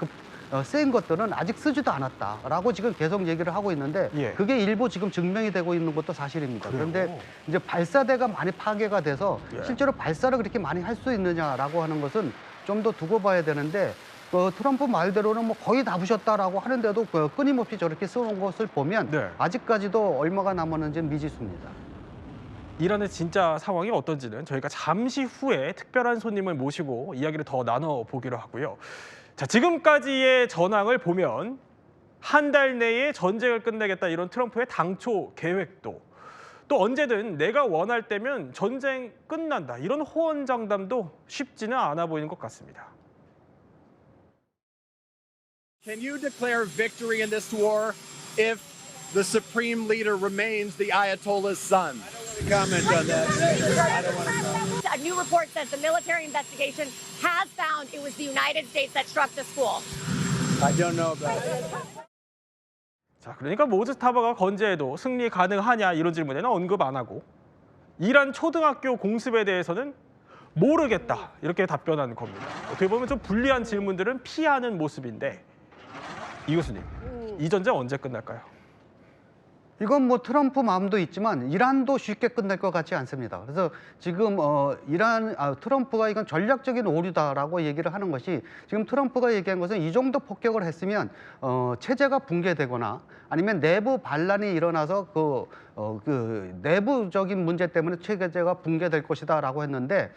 센 것들은 아직 쓰지도 않았다라고 지금 계속 얘기를 하고 있는데
예.
그게 일부 지금 증명이 되고 있는 것도 사실입니다.
그래요?
그런데 이제 발사대가 많이 파괴가 돼서
예.
실제로 발사를 그렇게 많이 할 수 있느냐라고 하는 것은 좀 더 두고 봐야 되는데 트럼프 말대로는 뭐 거의 다 부셨다라고 하는데도 끊임없이 저렇게 쏘는 것을 보면
네.
아직까지도 얼마가 남았는지는 미지수입니다.
이란의 진짜 상황이 어떤지는 저희가 잠시 후에 특별한 손님을 모시고 이야기를 더 나눠보기로 하고요. 자, 지금까지의 전황을 보면 한 달 내에 전쟁을 끝내겠다 이런 트럼프의 당초 계획도 또 언제든 내가 원할 때면 전쟁 끝난다 이런 호언장담도 쉽지는 않아 보이는 것 같습니다.
Can you declare victory in this war if the supreme leader remains the Ayatollah's son?
Comment on that. I don't want to comment.
A new report says the military investigation has found it was the United States that struck the school.
I don't know about it.
자, 그러니까 모즈타바가 건재해도 승리 가능하냐 이런 질문에는 언급 안 하고 이란 초등학교 공습에 대해서는 모르겠다 이렇게 답변하는 겁니다. 어떻게 보면 좀 불리한 질문들은 피하는 모습인데 이 교수님, 이 전쟁 언제 끝날까요?
이건 뭐 트럼프 마음도 있지만 이란도 쉽게 끝날 것 같지 않습니다. 그래서 지금 트럼프가 이건 전략적인 오류다라고 얘기를 하는 것이 지금 트럼프가 얘기한 것은 이 정도 폭격을 했으면 체제가 붕괴되거나 아니면 내부 반란이 일어나서 그 내부적인 문제 때문에 체제가 붕괴될 것이다라고 했는데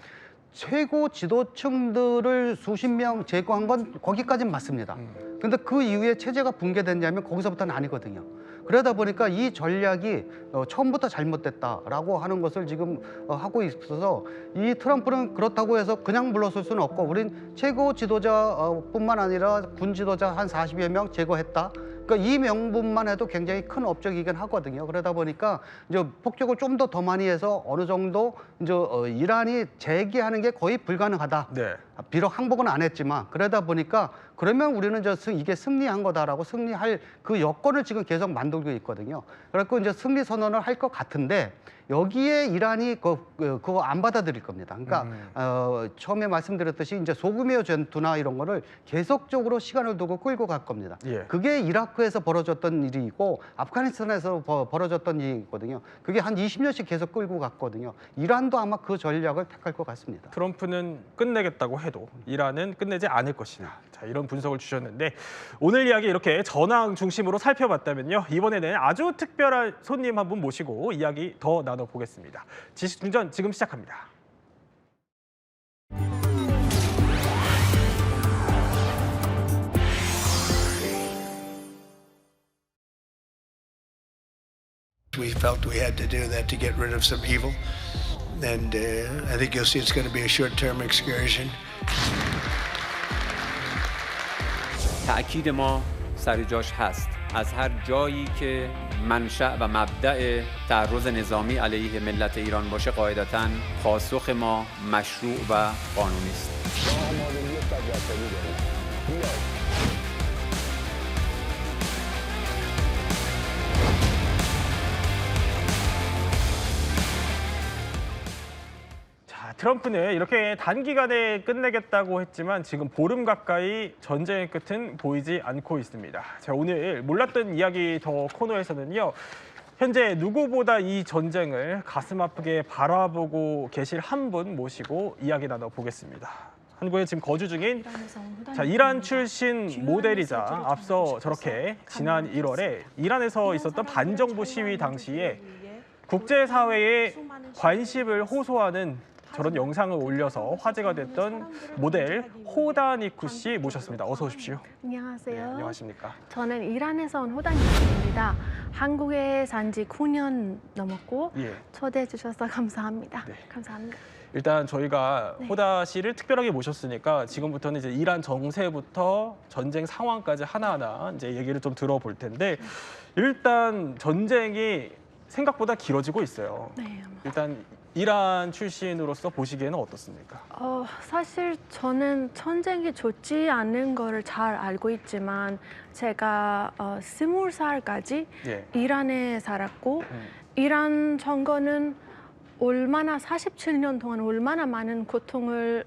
최고 지도층들을 수십 명 제거한 건 거기까지는 맞습니다. 근데 그 이후에 체제가 붕괴됐냐면 거기서부터는 아니거든요. 그러다 보니까 이 전략이 처음부터 잘못됐다라고 하는 것을 지금 하고 있어서 이 트럼프는 그렇다고 해서 그냥 물러설 수는 없고 우린 최고 지도자뿐만 아니라 군 지도자 한 40여 명 제거했다. 그러니까 이 명분만 해도 굉장히 큰 업적이긴 하거든요. 그러다 보니까 이제 폭격을 좀 더 많이 해서 어느 정도 이제 이란이 재기하는 게 거의 불가능하다.
네.
비록 항복은 안 했지만 그러다 보니까 그러면 우리는 이게 승리한 거다라고 승리할 그 여건을 지금 계속 만들고 있거든요. 그래서 이제 승리 선언을 할 것 같은데 여기에 이란이 그거 안 받아들일 겁니다. 그러니까 처음에 말씀드렸듯이 이제 소규모 전투나 이런 거를 계속적으로 시간을 두고 끌고 갈 겁니다.
예.
그게 이라크에서 벌어졌던 일이고 아프가니스탄에서 벌어졌던 일이거든요. 그게 한 20년씩 계속 끌고 갔거든요. 이란도 아마 그 전략을 택할 것 같습니다.
트럼프는 끝내겠다고 해도 이란은 끝내지 않을 것이다. 자, 이런 분석을 주셨는데 오늘 이야기 이렇게 전황 중심으로 살펴봤다면요. 이번에는 아주 특별한 손님 한 분 모시고 이야기 더 나눠보겠습니다. 지식중전 지금 시작합니다.
We felt we had to do that to get rid of some evil. And I think you'll see it's going to be a short-term excursion.
تأکید ما سر جاش هست از هر جایی که منشأ و مبدأ تعرض نظامی علیه ملت ایران باشه قاعدتاً پاسخ ما مشروع و قانونی است.
트럼프는 이렇게 단기간에 끝내겠다고 했지만 지금 보름 가까이 전쟁의 끝은 보이지 않고 있습니다. 자, 오늘 몰랐던 이야기 더 코너에서는요. 현재 누구보다 이 전쟁을 가슴 아프게 바라보고 계실 한 분 모시고 이야기 나눠보겠습니다. 한국에 지금 거주 중인 이란 출신 모델이자 앞서 저렇게 지난 1월에 이란에서 있었던 반정부 시위 당시에 국제사회의 관심을 호소하는 저런 영상을 올려서 화제가 됐던 모델 호다니쿠 씨 모셨습니다. 어서 오십시오.
안녕하세요.
네, 안녕하십니까.
저는 이란에서 온 호다니쿠입니다. 한국에 산 지 9년 넘었고 초대해 주셔서 감사합니다.
네.
감사합니다.
일단 저희가 호다 씨를 특별하게 모셨으니까 지금부터는 이제 이란 정세부터 전쟁 상황까지 하나하나 이제 얘기를 좀 들어볼 텐데 일단 전쟁이 생각보다 길어지고 있어요.
네.
일단 이란 출신으로서 보시기에는 어떻습니까?
사실 저는 전쟁이 좋지 않은 거를 잘 알고 있지만 제가 20살까지 이란에 살았고 이란 정권은 얼마나 47년 동안 얼마나 많은 고통을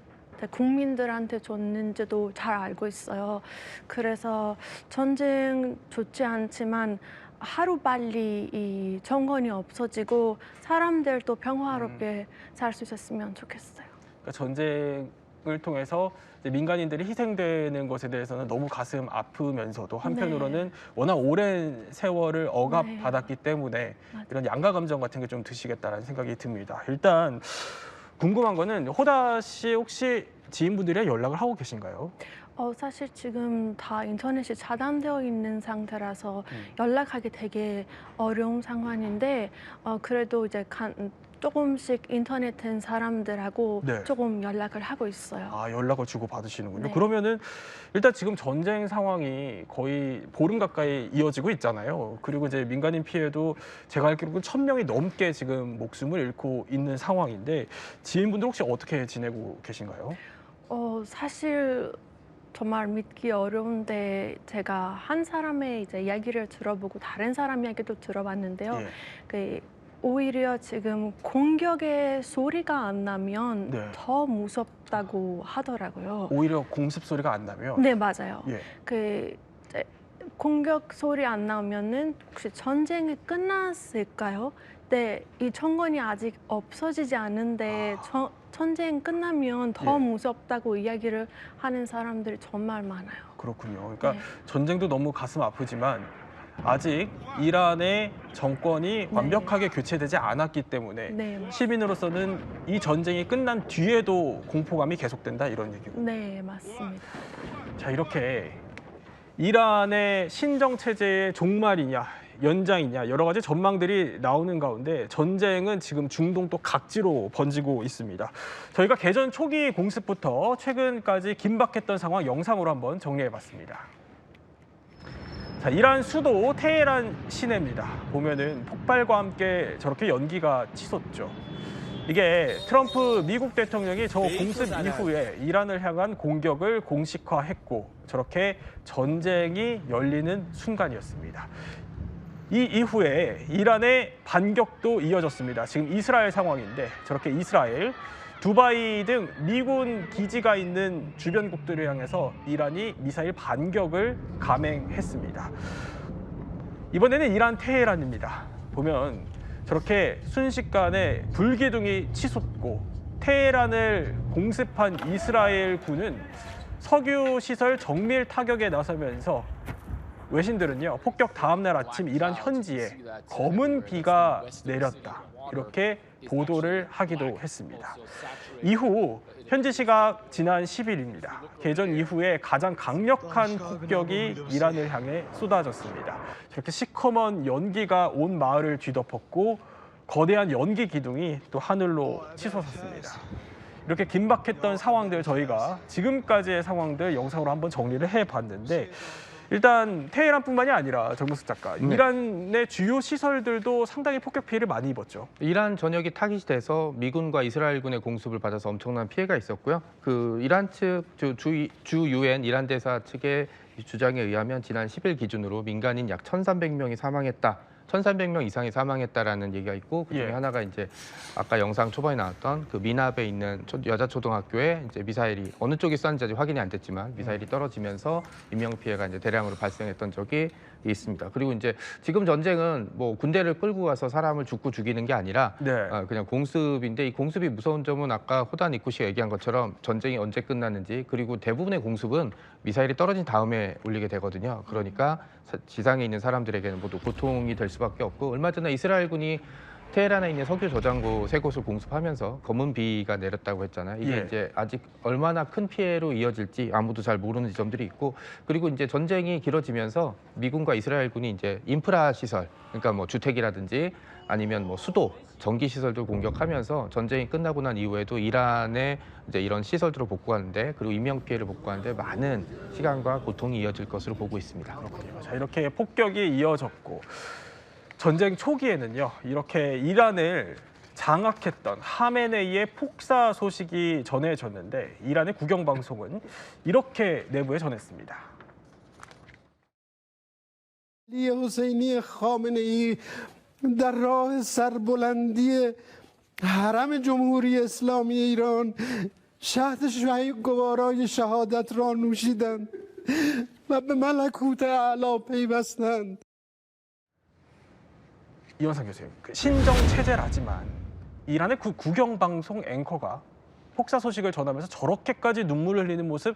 국민들한테 줬는지도 잘 알고 있어요. 그래서 전쟁 좋지 않지만 하루빨리 이 정권이 없어지고 사람들도 평화롭게 살 수 있었으면 좋겠어요.
그러니까 전쟁이 공격을 통해서 이제 민간인들이 희생되는 것에 대해서는 너무 가슴 아프면서도 한편으로는 워낙 오랜 세월을 억압받았기 때문에 이런 양가 감정 같은 게 좀 드시겠다라는 생각이 듭니다. 일단 궁금한 거는 호다 씨 혹시 지인분들이랑 연락을 하고 계신가요?
사실 지금 다 인터넷이 차단되어 있는 상태라서 연락하기 되게 어려운 상황인데 그래도 이제 조금씩 인터넷 된 사람들하고 조금 연락을 하고 있어요.
아, 연락을 주고 받으시는군요.
네.
그러면은 일단 지금 전쟁 상황이 거의 보름 가까이 이어지고 있잖아요. 그리고 이제 민간인 피해도 제가 알기로는 1,000명이 넘게 지금 목숨을 잃고 있는 상황인데 지인분들 혹시 어떻게 지내고 계신가요?
사실 정말 믿기 어려운데 제가 한 사람의 이제 이야기를 들어보고 다른 사람 이야기도 들어봤는데요. 오히려 지금 공격의 소리가 안 나면 더 무섭다고 하더라고요.
오히려 공습 소리가 안 나면?
네, 맞아요. 이제 공격 소리 안 나면은 혹시 전쟁이 끝났을까요? 네, 이 정권이 아직 없어지지 않은데 전쟁 끝나면 더 무섭다고 이야기를 하는 사람들이 정말 많아요.
그렇군요. 그러니까 전쟁도 너무 가슴 아프지만 아직 이란의 정권이 완벽하게 교체되지 않았기 때문에 시민으로서는 이 전쟁이 끝난 뒤에도 공포감이 계속된다 이런 얘기고.
네, 맞습니다.
자, 이렇게 이란의 신정 체제의 종말이냐 연장이냐 여러 가지 전망들이 나오는 가운데 전쟁은 지금 중동 또 각지로 번지고 있습니다. 저희가 개전 초기 공습부터 최근까지 긴박했던 상황 영상으로 한번 정리해봤습니다. 자, 이란 수도 테헤란 시내입니다. 보면은 폭발과 함께 저렇게 연기가 치솟죠. 이게 트럼프 미국 대통령이 저 공습 이후에 이란을 향한 공격을 공식화했고 저렇게 전쟁이 열리는 순간이었습니다. 이 이후에 이란의 반격도 이어졌습니다. 지금 이스라엘 상황인데 저렇게 이스라엘, 두바이 등 미군 기지가 있는 주변국들을 향해서 이란이 미사일 반격을 감행했습니다. 이번에는 이란 테헤란입니다. 보면 저렇게 순식간에 불기둥이 치솟고 테헤란을 공습한 이스라엘 군은 석유 시설 정밀 타격에 나서면서 외신들은요, 폭격 다음 날 아침 이란 현지에 검은 비가 내렸다 이렇게 보도를 하기도 했습니다. 이후 현지 시각 지난 10일입니다. 개전 이후에 가장 강력한 폭격이 이란을 향해 쏟아졌습니다. 저렇게 시커먼 연기가 온 마을을 뒤덮었고 거대한 연기 기둥이 또 하늘로 치솟았습니다. 이렇게 긴박했던 상황들 저희가 지금까지의 상황들 영상으로 한번 정리를 해봤는데 일단 테헤란뿐만이 아니라 정무수 작가, 이란의 주요 시설들도 상당히 폭격 피해를 많이 입었죠.
이란 전역이 타깃이 돼서 미군과 이스라엘군의 공습을 받아서 엄청난 피해가 있었고요. 그 이란 측 주 유엔 이란 대사 측의 주장에 의하면 지난 10일 기준으로 민간인 약 1,300명이 사망했다. 1,300명 이상이 사망했다라는 얘기가 있고 그중에 하나가 이제 아까 영상 초반에 나왔던 그 미납에 있는 여자 초등학교에 이제 미사일이 어느 쪽이 쐈는지 아직 확인이 안 됐지만 미사일이 떨어지면서 인명 피해가 이제 대량으로 발생했던 적이 있습니다. 그리고 이제 지금 전쟁은 뭐 군대를 끌고 가서 사람을 죽고 죽이는 게 아니라 그냥 공습인데 이 공습이 무서운 점은 아까 호단 이쿠 씨가 얘기한 것처럼 전쟁이 언제 끝났는지 그리고 대부분의 공습은 미사일이 떨어진 다음에 울리게 되거든요. 그러니까 지상에 있는 사람들에게는 모두 고통이 될 수밖에 없고 얼마 전에 이스라엘군이 테헤란에 있는 석유 저장고 3곳을 공습하면서 검은 비가 내렸다고 했잖아요. 이게 이제 아직 얼마나 큰 피해로 이어질지 아무도 잘 모르는 지점들이 있고 그리고 이제 전쟁이 길어지면서 미군과 이스라엘군이 이제 인프라 시설, 그러니까 뭐 주택이라든지 아니면 뭐 수도, 전기 시설들 공격하면서 전쟁이 끝나고 난 이후에도 이란의 이제 이런 시설들을 복구하는데 그리고 인명 피해를 복구하는데 많은 시간과 고통이 이어질 것으로 보고 있습니다.
그렇군요. 자, 이렇게 폭격이 이어졌고 전쟁 초기에는요, 이렇게 이란을 장악했던 하메네이의 폭사 소식이 전해졌는데 이란의 국영방송은 이렇게 내부에 전했습니다.
حسینی خامنه‌ای در راه سربلندی حرم جمهوری اسلامی ایران شهد گوارای شهادت را نوشیدند و به ملکوت اعلی پیوستند.
이원상 교수님, 신정 체제라지만 이란의 국영방송 앵커가 폭사 소식을 전하면서 저렇게까지 눈물을 흘리는 모습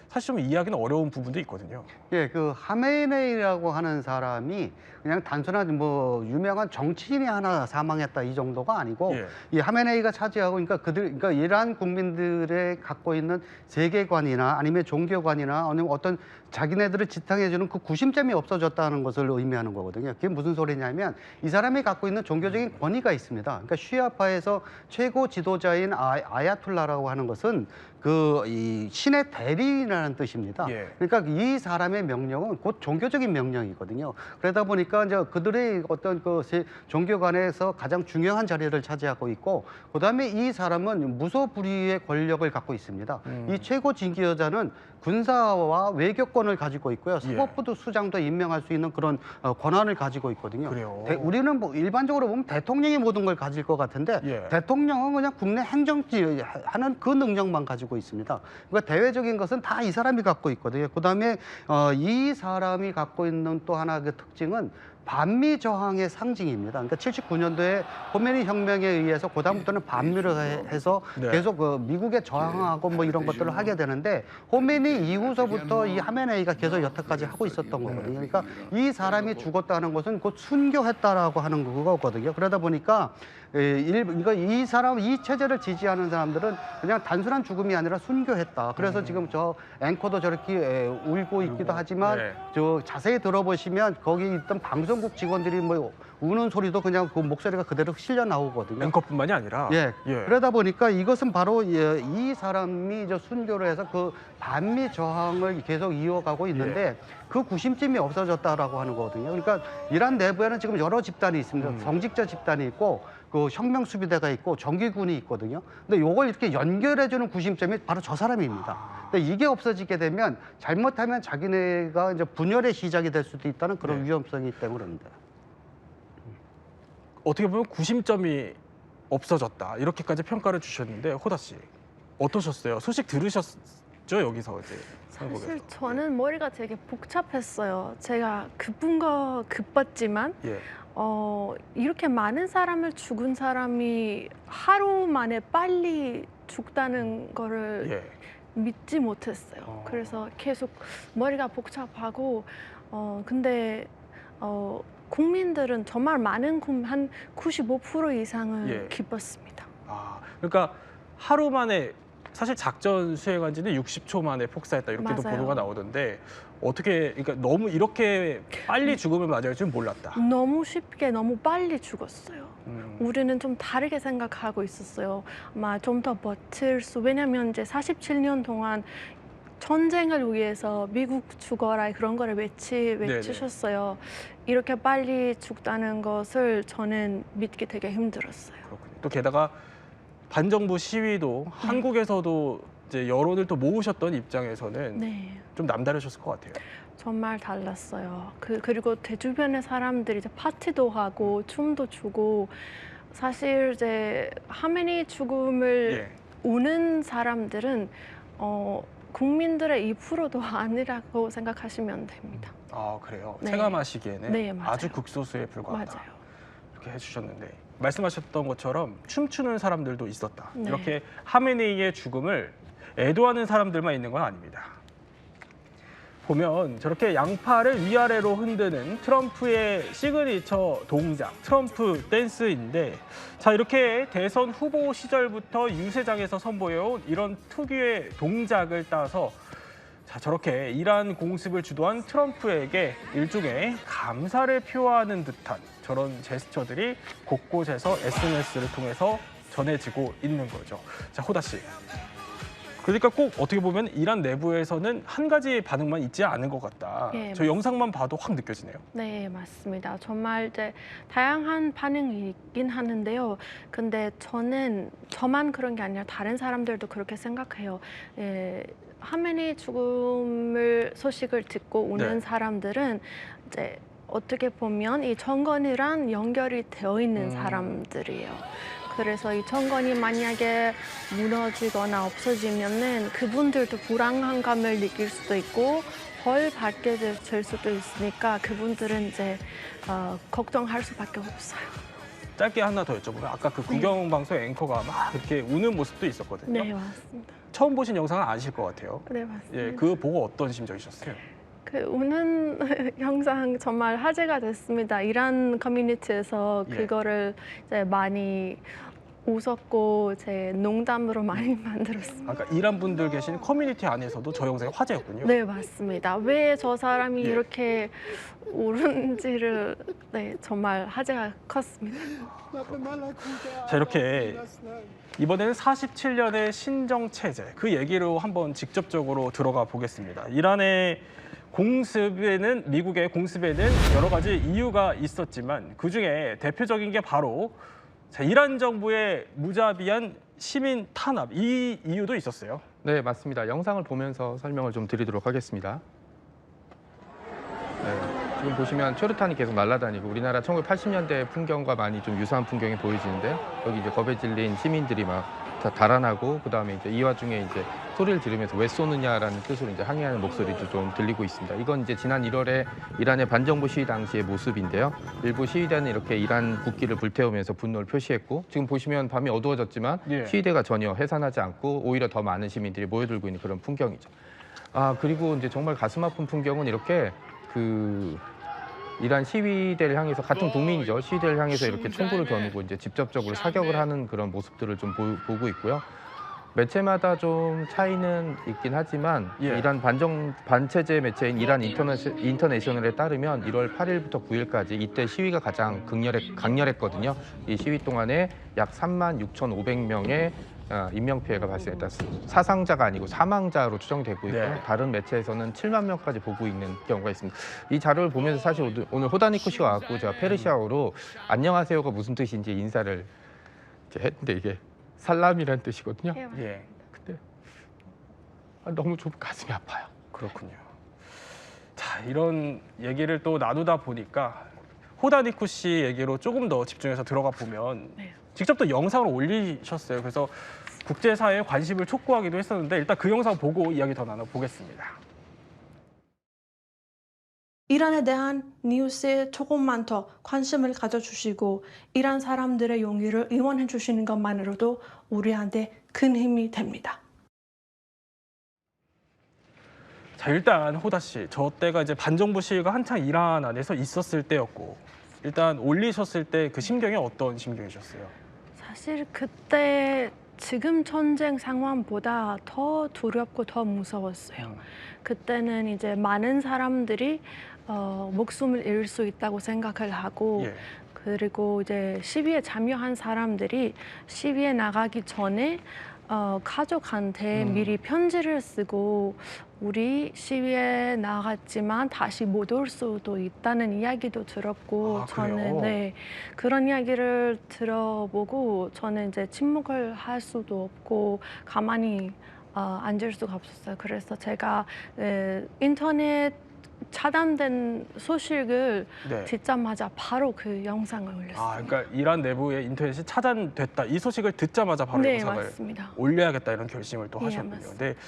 사실 좀 이해하기는 어려운 부분도 있거든요.
예, 그 하메네이라고 하는 사람이 그냥 단순한 뭐 유명한 정치인이 하나 사망했다 이 정도가 아니고
예.
이 하메네이가 차지하고 그러니까 이란 국민들의 갖고 있는 세계관이나 아니면 종교관이나 아니면 어떤 자기네들을 지탱해주는 그 구심점이 없어졌다는 것을 의미하는 거거든요. 그게 무슨 소리냐면 이 사람이 갖고 있는 종교적인 권위가 있습니다. 그러니까 시아파에서 최고 지도자인 아야툴라라고 하는 것은 이 신의 대리인이라는 뜻입니다.
예.
그러니까 이 사람의 명령은 곧 종교적인 명령이거든요. 그러다 보니까 이제 그들의 어떤 그 종교관에서 가장 중요한 자리를 차지하고 있고, 그다음에 이 사람은 무소불위의 권력을 갖고 있습니다. 이 최고 징계자는 군사와 외교권을 가지고 있고요. 사법부도 수장도 임명할 수 있는 그런 권한을 가지고 있거든요.
그래요.
우리는 뭐 일반적으로 보면 대통령이 모든 걸 가질 것 같은데
예.
대통령은 그냥 국내 행정지 하는 그 능력만 가지고 있습니다. 그러니까 대외적인 것은 다 이 사람이 갖고 있거든요. 그다음에 이 사람이 갖고 있는 또 하나 그 특징은 반미 저항의 상징입니다. 그러니까 79년도에 호메니 혁명에 의해서 그다음부터는 반미를 해서
네.
계속 미국에 저항하고 뭐 이런 것들을 하게 되는데 호메니 이후서부터 이 하메네이가 계속 여태까지 하고 있었던 거거든요. 그러니까 이 사람이 죽었다는 것은 곧 순교했다라고 하는 그거거든요. 그러다 보니까 이 사람, 이 체제를 지지하는 사람들은 그냥 단순한 죽음이 아니라 순교했다. 그래서 지금 저 앵커도 저렇게 울고 있기도 하지만
네.
저 자세히 들어보시면 거기 있던 방송국 직원들이 뭐 우는 소리도 그냥 그 목소리가 그대로 실려 나오거든요.
앵커뿐만이 아니라.
예.
예.
그러다 보니까 이것은 바로 이 사람이 저 순교를 해서 그 반미 저항을 계속 이어가고 있는데 그 구심점이 없어졌다라고 하는 거거든요. 그러니까 이란 내부에는 지금 여러 집단이 있습니다. 성직자 집단이 있고 그 혁명 수비대가 있고 정규군이 있거든요. 근데 이걸 이렇게 연결해주는 구심점이 바로 저 사람입니다. 근데 이게 없어지게 되면 잘못하면 자기네가 이제 분열의 시작이 될 수도 있다는 그런 위험성이 때문에 그럽니다.
어떻게 보면 구심점이 없어졌다 이렇게까지 평가를 주셨는데 호다 씨 어떠셨어요? 소식 들으셨죠 여기서 이제 한국에서.
사실 저는 머리가 되게 복잡했어요. 제가 급한 거 급했지만
예.
이렇게 많은 사람을 죽은 사람이 하루 만에 빨리 죽다는 거를
예.
믿지 못했어요. 그래서 계속 머리가 복잡하고 근데 국민들은 정말 많은 한 95% 이상을
예.
기뻤습니다.
아, 그러니까 하루 만에 사실 작전 수행한 지는 60초 만에 폭사했다 이렇게도
맞아요.
보도가 나오던데 어떻게 그러니까 너무 이렇게 빨리 죽음을 맞이할 줄 몰랐다.
너무 쉽게 너무 빨리 죽었어요. 우리는 좀 다르게 생각하고 있었어요. 아마 좀 더 버틸 수, 왜냐면 이제 47년 동안 전쟁을 위해서 미국 죽어라 그런 거를 외치셨어요. 이렇게 빨리 죽다는 것을 저는 믿기 되게 힘들었어요.
그렇군요. 또 게다가 반정부 시위도 한국에서도 이제 여론을 또 모으셨던 입장에서는
네.
좀 남다르셨을 것 같아요.
정말 달랐어요. 그리고 주변의 사람들이 이제 파티도 하고 춤도 추고 사실 이제 하메니 죽음을 우는 사람들은 국민들의 2%도 아니라고 생각하시면 됩니다.
아 그래요?
네.
체감하시기에는
네, 맞아요.
아주 극소수에 불과하다.
맞아요.
이렇게 해주셨는데 말씀하셨던 것처럼 춤추는 사람들도 있었다.
네.
이렇게 하메네이의 죽음을 애도하는 사람들만 있는 건 아닙니다. 보면 저렇게 양팔을 위아래로 흔드는 트럼프의 시그니처 동작, 트럼프 댄스인데 자 이렇게 대선 후보 시절부터 유세장에서 선보여온 이런 특유의 동작을 따서 자 저렇게 이란 공습을 주도한 트럼프에게 일종의 감사를 표하는 듯한 저런 제스처들이 곳곳에서 SNS를 통해서 전해지고 있는 거죠. 자 호다 씨. 그러니까 꼭 어떻게 보면 이란 내부에서는 한 가지 반응만 있지 않은 것 같다.
예,
저 영상만 봐도 확 느껴지네요.
네, 맞습니다. 정말 이제 다양한 반응이 있긴 하는데요. 근데 저만 그런 게 아니라 다른 사람들도 그렇게 생각해요. 하메니 죽음을 소식을 듣고 우는 사람들은 이제 어떻게 보면 이 정권이랑 연결이 되어 있는 사람들이에요. 그래서 이 정권이 만약에 무너지거나 없어지면은 그분들도 불안한 감을 느낄 수도 있고 벌 받게 될 수도 있으니까 그분들은 이제 걱정할 수밖에 없어요.
짧게 하나 더 여쭤보면 아까 그 구경 방송 앵커가 막 이렇게 우는 모습도 있었거든요.
네, 맞습니다.
처음 보신 영상은 아실 것 같아요.
네, 맞습니다.
예, 그거 보고 어떤 심정이셨어요?
그 우는 영상 정말 화제가 됐습니다. 이란 커뮤니티에서
예.
그거를 이제 많이 웃었고 제 농담으로 많이 만들었습니다.
아까 이란 분들 계신 커뮤니티 안에서도 저 영상이 화제였군요.
네, 맞습니다. 왜 저 사람이
예.
이렇게 우는지를 네, 정말 화제가 컸습니다.
자, 이렇게 이번에는 47년의 신정 체제 그 얘기로 한번 직접적으로 들어가 보겠습니다. 이란의 공습에는 미국의 공습에는 여러 가지 이유가 있었지만 그중에 대표적인 게 바로 자, 이란 정부의 무자비한 시민 탄압 이 이유도 있었어요.
네, 맞습니다. 영상을 보면서 설명을 좀 드리도록 하겠습니다. 네, 지금 보시면 최루탄이 계속 날아다니고 우리나라 1980년대 풍경과 많이 좀 유사한 풍경이 보이시는데 여기 이제 겁에 질린 시민들이 막 다 달아나고 그다음에 이제 이 와중에 이제 소리를 지르면서 왜 쏘느냐라는 뜻으로 이제 항의하는 목소리도 좀 들리고 있습니다. 이건 이제 지난 1월에 이란의 반정부 시위 당시의 모습인데요. 일부 시위대는 이렇게 이란 국기를 불태우면서 분노를 표시했고 지금 보시면 밤이 어두워졌지만
예.
시위대가 전혀 해산하지 않고 오히려 더 많은 시민들이 모여들고 있는 그런 풍경이죠. 아, 그리고 이제 정말 가슴 아픈 풍경은 이렇게 그 이란 시위대를 향해서 같은 국민이죠. 시위대를 향해서 이렇게 총구를 겨누고 이제 직접적으로 사격을 하는 그런 모습들을 좀 보고 있고요. 매체마다 좀 차이는 있긴 하지만
예.
이란 반체제 매체인 이란 인터내셔널에 따르면 1월 8일부터 9일까지 이때 시위가 가장 강렬했거든요. 이 시위 동안에 약 36,500명의 인명피해가 발생했다. 사상자가 아니고 사망자로 추정되고 있고
네.
다른 매체에서는 7만 명까지 보고 있는 경우가 있습니다. 이 자료를 보면서 사실 오늘 호다니코 씨가 왔고 제가 페르시아어로 안녕하세요가 무슨 뜻인지 인사를 이렇게 했는데 이게 살람이라는 뜻이거든요.
예,
근데 너무 좀 가슴이 아파요.
그렇군요. 자, 이런 얘기를 또 나누다 보니까 호다니쿠 씨 얘기로 조금 더 집중해서 들어가 보면
네.
직접 또 영상을 올리셨어요. 그래서 국제사회의 관심을 촉구하기도 했었는데 일단 그 영상 보고 이야기 더 나눠보겠습니다.
이란에 대한 뉴스에 조금만 더 관심을 가져주시고 이란 사람들의 용기를 응원해 주시는 것만으로도 우리한테 큰 힘이 됩니다.
자, 일단 호다 씨, 저 때가 이제 반정부 시위가 한창 이란 안에서 있었을 때였고 일단 올리셨을 때 그 심경이 어떤 심경이셨어요?
사실 그때 지금 전쟁 상황보다 더 두렵고 더 무서웠어요. 그때는 이제 많은 사람들이 목숨을 잃을 수 있다고 생각을 하고
예.
그리고 이제 시위에 참여한 사람들이 시위에 나가기 전에 가족한테 미리 편지를 쓰고 우리 시위에 나갔지만 다시 못 올 수도 있다는 이야기도 들었고
아,
저는
그래요?
네, 그런 이야기를 들어보고 저는 이제 침묵을 할 수도 없고 가만히 앉을 수가 없었어요. 그래서 제가 인터넷 차단된 소식을
네.
듣자마자 바로 그 영상을 올렸어요.
아, 그러니까 이란 내부의 인터넷이 차단됐다. 이 소식을 듣자마자 바로
네,
영상을
맞습니다.
올려야겠다 이런 결심을 또
예,
하셨군요.
맞습니다.
근데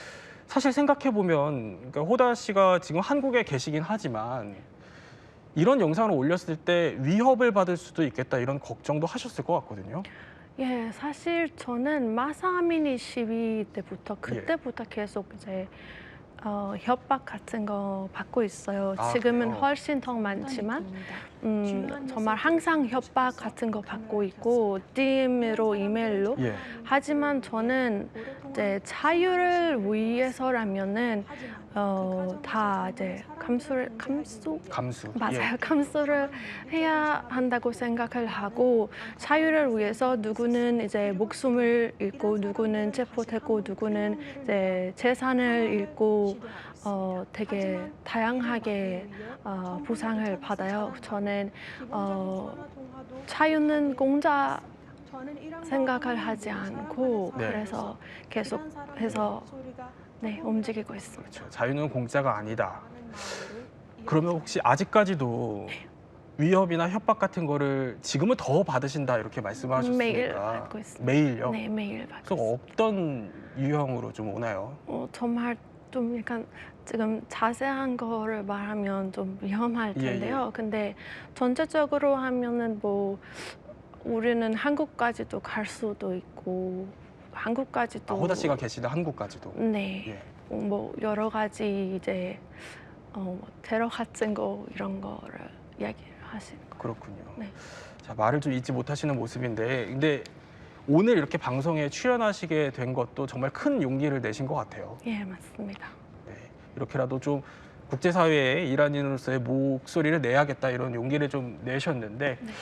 사실 생각해 보면 그러니까 호다 씨가 지금 한국에 계시긴 하지만 이런 영상을 올렸을 때 위협을 받을 수도 있겠다 이런 걱정도 하셨을 것 같거든요.
예, 사실 저는 마사 아미니 시위 때부터 그때부터 계속 이제 협박 같은 거 받고 있어요.
아,
지금은
그래요?
훨씬 더 많지만 정말 항상 협박 같은 거 받고 있고 DM으로 이메일로.
예.
하지만 저는 이제 자유를 위해서라면은 다 이제 감수 맞아요.
예.
감수를 해야 한다고 생각을 하고 자유를 위해서 누구는 이제 목숨을 잃고 누구는 체포되고 누구는 이제 재산을 잃고 되게 다양하게 보상을 받아요. 저는 자유는 공짜 생각을 하지 않고
네.
그래서 계속해서 네, 움직이고 있습니다.
그렇죠. 자유는 공짜가 아니다. 그러면 혹시 아직까지도 위협이나 협박 같은 거를 지금은 더 받으신다 이렇게 말씀하셨으니까
매일 받고 있습니다.
매일요?
네, 매일 받고
그럼
있습니다.
어떤 유형으로 좀 오나요?
정말 좀 약간 지금 자세한 거를 말하면 좀 위험할
예,
텐데요. 근데 전체적으로 하면은 뭐 우리는 한국까지도 갈 수도 있고 한국까지도
호다 씨가 계시는 한국까지도.
네.
예.
뭐 여러 가지 이제 테러 같은 거 이런 거를 이야기를 하시는 거.
그렇군요.
네.
자, 말을 좀 잊지 못하시는 모습인데, 근데 오늘 이렇게 방송에 출연하시게 된 것도 정말 큰 용기를 내신 것 같아요.
예, 맞습니다.
네, 이렇게라도 좀 국제사회에 이란인으로서의 목소리를 내야겠다 이런 용기를 좀 내셨는데,
네.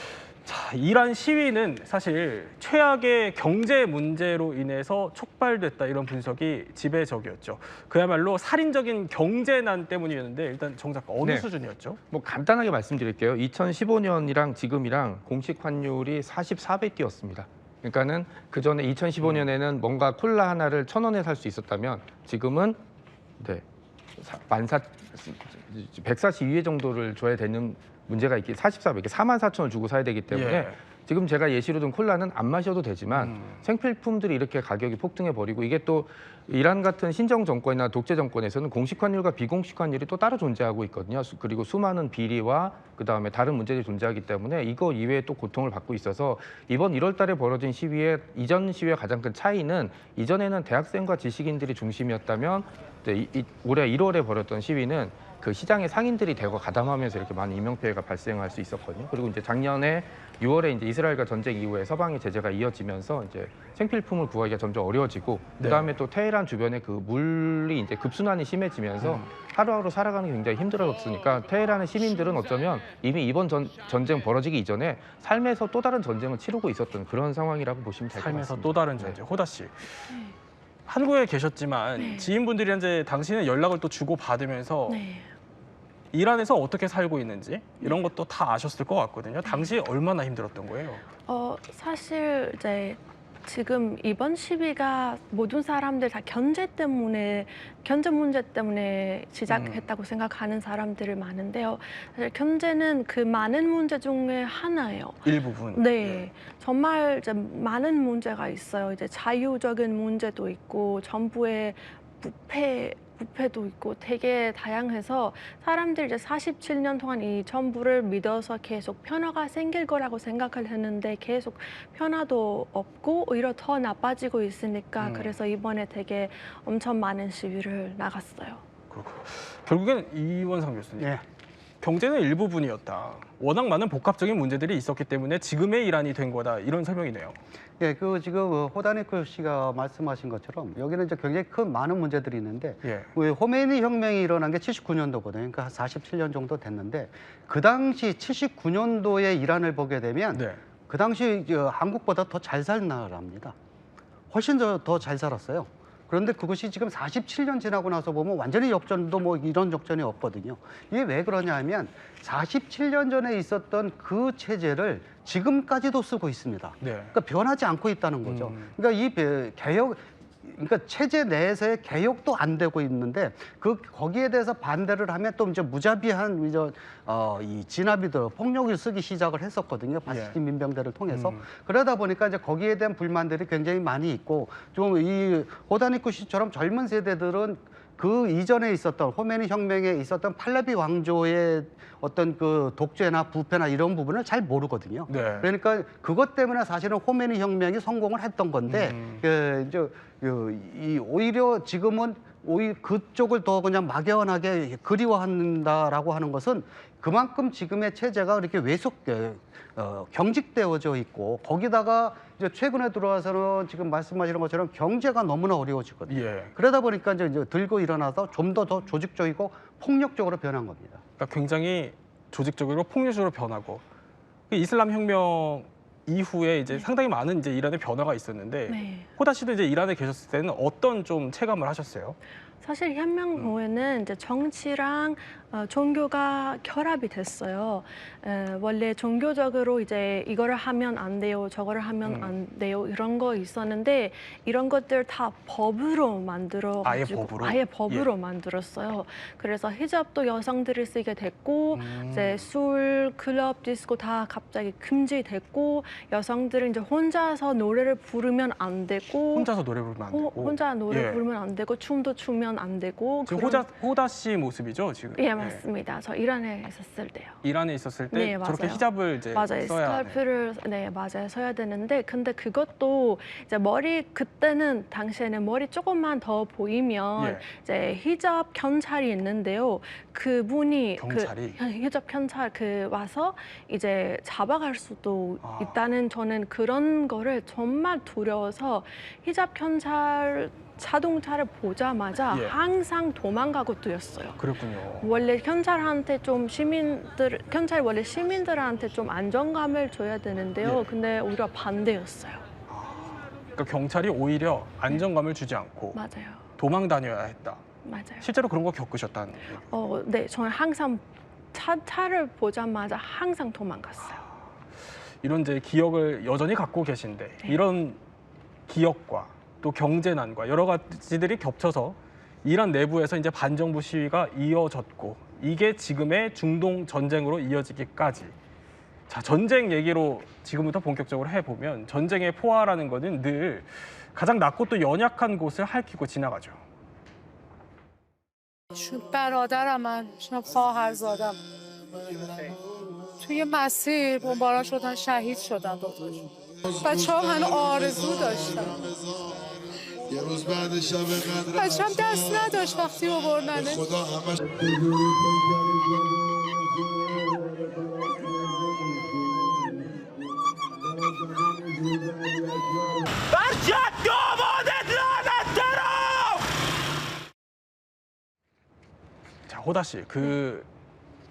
자, 이란 시위는 사실 최악의 경제 문제로 인해서 촉발됐다 이런 분석이 지배적이었죠. 그야말로 살인적인 경제난 때문이었는데 일단 정작 어느
네.
수준이었죠?
뭐 간단하게 말씀드릴게요. 2015년이랑 지금이랑 공식 환율이 44배 뛰었습니다. 그러니까는 그 전에 2015년에는 뭔가 콜라 하나를 1,000원에 살 수 있었다면 지금은 142회 정도를 줘야 되는 문제가 있기 44배, 44,000원 주고 사야 되기 때문에
예.
지금 제가 예시로 든 콜라는 안 마셔도 되지만 생필품들이 이렇게 가격이 폭등해 버리고 이게 또 이란 같은 신정 정권이나 독재 정권에서는 공식 환율과 비공식 환율이 또 따로 존재하고 있거든요. 그리고 수많은 비리와 그다음에 다른 문제들이 존재하기 때문에 이거 이외에 또 고통을 받고 있어서 이번 1월 달에 벌어진 시위의 이전 시위의 가장 큰 차이는 이전에는 대학생과 지식인들이 중심이었다면 올해 1월에 벌였던 시위는 그 시장의 상인들이 대거 가담하면서 이렇게 많은 인명피해가 발생할 수 있었거든요. 그리고 이제 작년에 6월에 이제 이스라엘과 전쟁 이후에 서방의 제재가 이어지면서 이제 생필품을 구하기가 점점 어려워지고 그다음에 또 테헤란 주변에 그 물이 이제 급순환이 심해지면서 하루하루 살아가는 게 굉장히 힘들어졌으니까 테헤란의 시민들은 어쩌면 이미 이번 전쟁 벌어지기 이전에 삶에서 또 다른 전쟁을 치르고 있었던 그런 상황이라고 보시면 될 것 같습니다.
삶에서 또 다른 전쟁. 호다 씨. 한국에 계셨지만 지인분들이 이제 당신의 연락을 또 주고 받으면서 이란에서 어떻게 살고 있는지 이런 것도 다 아셨을 것 같거든요. 당시 얼마나 힘들었던 거예요?
사실 이제 지금 이번 시위가 모든 사람들 다 경제 문제 때문에 시작했다고 생각하는 사람들이 많은데요. 사실 경제는 그 많은 문제 중에 하나예요.
일부분.
네, 정말 이제 많은 문제가 있어요. 이제 자유적인 문제도 있고 정부의 부패도 있고 되게 다양해서 사람들이 이제 47년 동안 이 정부를 믿어서 계속 변화가 생길 거라고 생각을 했는데 계속 변화도 없고 오히려 더 나빠지고 있으니까 그래서 이번에 되게 엄청 많은 시위를 나갔어요.
그렇고 결국엔 이원상 교수님. 경제는 일부분이었다. 워낙 많은 복합적인 문제들이 있었기 때문에 지금의 이란이 된 거다. 이런 설명이네요.
예, 그 지금 호다니크 씨가 말씀하신 것처럼 여기는 이제 굉장히 큰 많은 문제들이 있는데 호메니 혁명이 일어난 게 79년도거든요. 그러니까 47년 정도 됐는데 그 당시 79년도에 이란을 보게 되면 그 당시 한국보다 더 잘 살 나라입니다. 훨씬 더 잘 살았어요. 그런데 그것이 지금 47년 지나고 나서 보면 완전히 역전도 뭐 이런 역전이 없거든요. 이게 왜 그러냐 하면 47년 전에 있었던 그 체제를 지금까지도 쓰고 있습니다. 그러니까 변하지 않고 있다는 거죠. 그러니까 이 그러니까 체제 내에서의 개혁도 안 되고 있는데 거기에 대해서 반대를 하면 또 이제 무자비한 이 진압이들 폭력을 쓰기 시작을 했었거든요. 바시지 민병대를 통해서. 그러다 보니까 이제 거기에 대한 불만들이 굉장히 많이 있고 좀 이 호다니쿠 씨처럼 젊은 세대들은 그 이전에 있었던 호메니 혁명에 있었던 팔레비 왕조의 어떤 그 독재나 부패나 이런 부분을 잘 모르거든요. 그러니까 그것 때문에 사실은 호메니 혁명이 성공을 했던 건데 오히려 지금은 오히려 그쪽을 더 그냥 막연하게 그리워한다라고 하는 것은 그만큼 지금의 체제가 이렇게 경직되어져 있고 거기다가 이제 최근에 들어와서는 지금 말씀하시는 것처럼 경제가 너무나 어려워지거든요. 그러다 보니까 이제 들고 일어나서 좀 더 조직적이고 폭력적으로 변한 겁니다.
그러니까 굉장히 조직적으로 폭력적으로 변하고 이슬람 혁명 이후에 이제 상당히 많은 이제 이란의 변화가 있었는데 호다 씨도 이제 이란에 계셨을 때는 어떤 좀 체감을 하셨어요?
사실 혁명 후에는 이제 정치랑 종교가 결합이 됐어요. 원래 종교적으로 이제 이거를 하면 안 돼요, 저거를 하면 안 돼요 이런 거 있었는데 이런 것들 다 법으로 만들어가지고 아예 법으로 만들었어요. 그래서 히잡도 여성들이 쓰게 됐고 이제 술, 클럽, 디스코 다 갑자기 금지됐고 여성들은 이제 혼자서 노래를 부르면 안 되고
혼자서 노래 부르면 안 되고.
혼자 노래
예.
부르면 안 되고 춤도 추면 안 되고
지금 호다 씨 모습이죠, 지금.
예, 맞습니다. 저 이란에 있었을 때요.
이란에 있었을 때
네,
저렇게
맞아요.
히잡을 이제
맞아요.
써야
스카프를 네, 맞아요. 써야 되는데 근데 그것도 이제 머리 그때는 당시에는 머리 조금만 더 보이면
예.
이제 히잡 경찰이 있는데요. 그분이
경찰이?
히잡 경찰 와서 이제 잡아갈 수도 있다는 저는 그런 거를 정말 두려워서 히잡 경찰 자동차를 보자마자
예.
항상 도망가고 뛰었어요.
그렇군요.
원래 경찰한테 좀 경찰 원래 시민들한테 좀 안정감을 줘야 되는데요.
예.
근데 오히려 반대였어요.
그러니까 경찰이 오히려 안정감을 주지 않고
맞아요.
도망 다녀야 했다.
맞아요.
실제로 그런 거 겪으셨다는 얘기예요.
네, 저는 항상 차를 보자마자 항상 도망갔어요.
이런 이제 기억을 여전히 갖고 계신데
네.
이런 기억과 또 경제난과 여러 가지들이 겹쳐서 이란 내부에서 이제 반정부 시위가 이어졌고 이게 지금의 중동 전쟁으로 이어지기까지. 자, 전쟁 얘기로 지금부터 본격적으로 해보면 전쟁의 포화라는 거는 늘 가장 낮고 또 연약한 곳을 핥히고 지나가죠.
برادرم من خواهرزادم توی مسیر بمباران شدن شهید شدن دوتاشون بچه‌ها هنوز آرزو داشتن بچه‌م دست نداشت وقتی آوردنش
자, 호다 씨,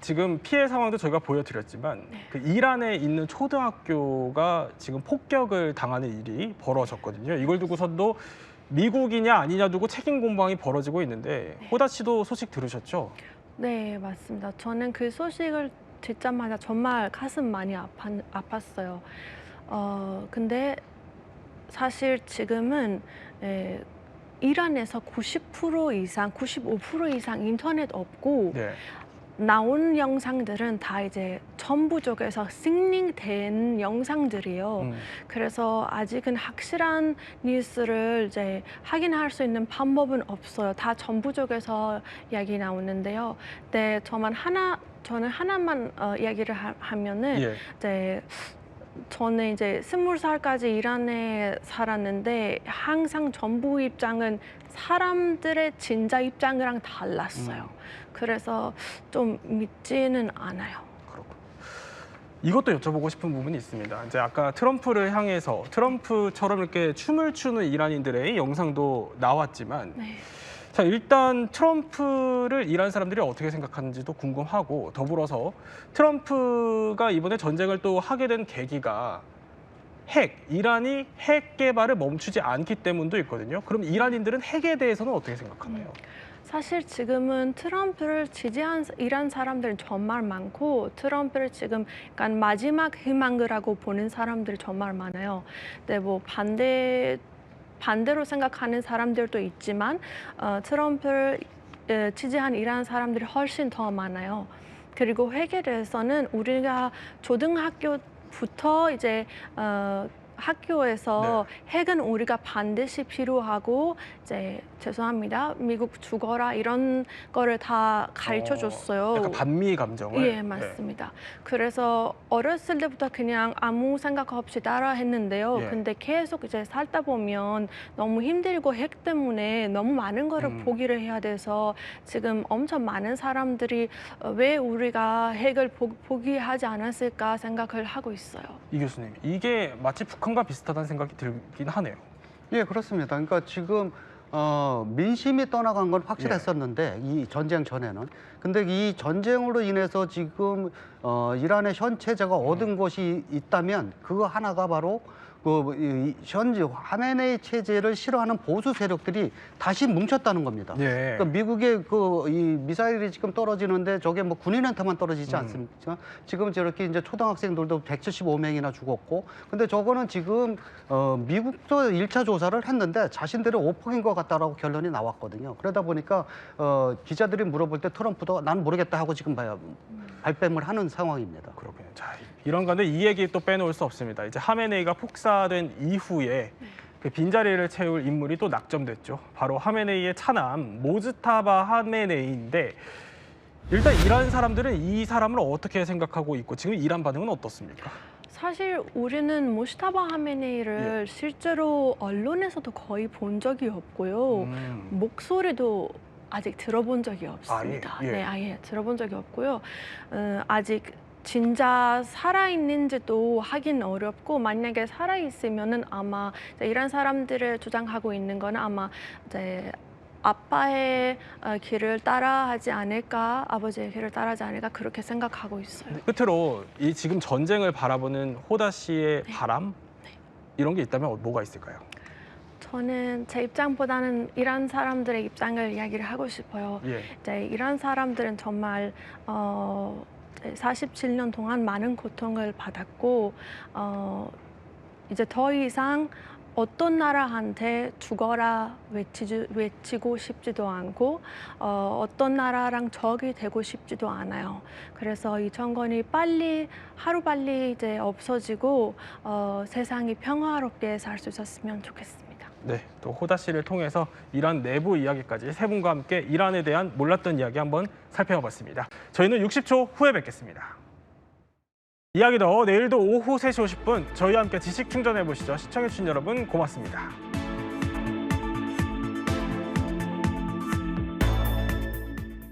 지금 피해 상황도 저희가 보여드렸지만 그 이란에 있는 초등학교가 지금 폭격을 당하는 일이 벌어졌거든요. 이걸 두고서도 미국이냐 아니냐 두고 책임 공방이 벌어지고 있는데 호다 씨도 소식 들으셨죠?
네, 맞습니다. 저는 그 소식을 듣자마자 정말 가슴 많이 아팠어요. 근데 사실 지금은 이란에서 90% 이상, 95% 이상 인터넷 없고
네.
나온 영상들은 다 이제 정부 쪽에서 싱링된 영상들이에요. 그래서 아직은 확실한 뉴스를 이제 확인할 수 있는 방법은 없어요. 다 정부 쪽에서 이야기 나오는데요. 네, 저는 하나만 이야기를 하면은
예.
이제 저는 이제 20살까지 이란에 살았는데 항상 정부 입장은 사람들의 진짜 입장이랑 달랐어요. 그래서 좀 믿지는 않아요.
이것도 여쭤보고 싶은 부분이 있습니다. 이제 아까 트럼프를 향해서 트럼프처럼 이렇게 춤을 추는 이란인들의 영상도 나왔지만
네.
자, 일단 트럼프를 이란 사람들이 어떻게 생각하는지도 궁금하고 더불어서 트럼프가 이번에 전쟁을 또 하게 된 계기가 이란이 핵 개발을 멈추지 않기 때문도 있거든요. 그럼 이란인들은 핵에 대해서는 어떻게 생각하나요?
사실 지금은 트럼프를 지지한 이란 사람들은 정말 많고 트럼프를 지금 약간 마지막 희망이라고 보는 사람들이 정말 많아요. 근데 뭐 반대로 생각하는 사람들도 있지만 트럼프를 지지한 이란 사람들이 훨씬 더 많아요. 그리고 핵에 대해서는 우리가 초등학교부터 이제 학교에서 핵은 우리가 반드시 필요하고 이제 죄송합니다. 미국 죽어라 이런 거를 다 가르쳐 줬어요.
약간 반미 감정을.
예, 맞습니다. 그래서 어렸을 때부터 그냥 아무 생각 없이 따라 했는데요.
예.
근데 계속 이제 살다 보면 너무 힘들고 핵 때문에 너무 많은 거를 포기를 해야 돼서 지금 엄청 많은 사람들이 왜 우리가 핵을 포기하지 않았을까 생각을 하고 있어요.
이 교수님, 이게 마치 북한과 비슷하다는 생각이 들긴 하네요.
예, 그렇습니다. 그러니까 지금 민심이 떠나간 건 확실했었는데 이 전쟁 전에는. 근데 이 전쟁으로 인해서 지금 이란의 현 체제가 얻은 것이 있다면 그거 하나가 바로 현재 하메네이 체제를 싫어하는 보수 세력들이 다시 뭉쳤다는 겁니다.
예.
그러니까 미국의 이 미사일이 지금 떨어지는데 저게 뭐 군인한테만 떨어지지 않습니까? 지금 저렇게 이제 초등학생들도 175명이나 죽었고, 근데 저거는 지금 미국도 1차 조사를 했는데 자신들의 오폭인 것 같다라고 결론이 나왔거든요. 그러다 보니까 기자들이 물어볼 때 트럼프도 난 모르겠다 하고 지금 발뺌을 하는 상황입니다.
그렇군요. 자, 이런 건데 이 얘기 또 빼놓을 수 없습니다. 이제 하메네이가 폭사된 이후에 그 빈자리를 채울 인물이 또 낙점됐죠. 바로 하메네이의 차남 모즈타바 하메네이인데 일단 이란 사람들은 이 사람을 어떻게 생각하고 있고 지금 이란 반응은 어떻습니까?
사실 우리는 모스타바 하메네이를 실제로 언론에서도 거의 본 적이 없고요. 목소리도 아직 들어본 적이 없습니다.
예.
네, 아예 들어본 적이 없고요. 아직 진짜 살아있는지도 하긴 어렵고 만약에 살아있으면은 아마 이란 사람들을 주장하고 있는 거는 아마 이제 아빠의 길을 따라하지 않을까, 아버지의 길을 따라하지 않을까 그렇게 생각하고 있어요.
끝으로 이 지금 전쟁을 바라보는 호다 씨의 바람 이런 게 있다면 뭐가 있을까요?
저는 제 입장보다는 이란 사람들의 입장을 이야기를 하고 싶어요. 이제 이란 사람들은 정말 47년 동안 많은 고통을 받았고 이제 더 이상 어떤 나라한테 죽어라 외치고 싶지도 않고 어떤 나라랑 적이 되고 싶지도 않아요. 그래서 이 정권이 하루빨리 이제 없어지고 세상이 평화롭게 살 수 있었으면 좋겠습니다.
네, 또 호다 씨를 통해서 이란 내부 이야기까지 세 분과 함께 이란에 대한 몰랐던 이야기 한번 살펴봤습니다. 저희는 60초 후에 뵙겠습니다. 이야기 더 내일도 오후 3시 50분 저희와 함께 지식 충전해 보시죠. 시청해주신 여러분 고맙습니다.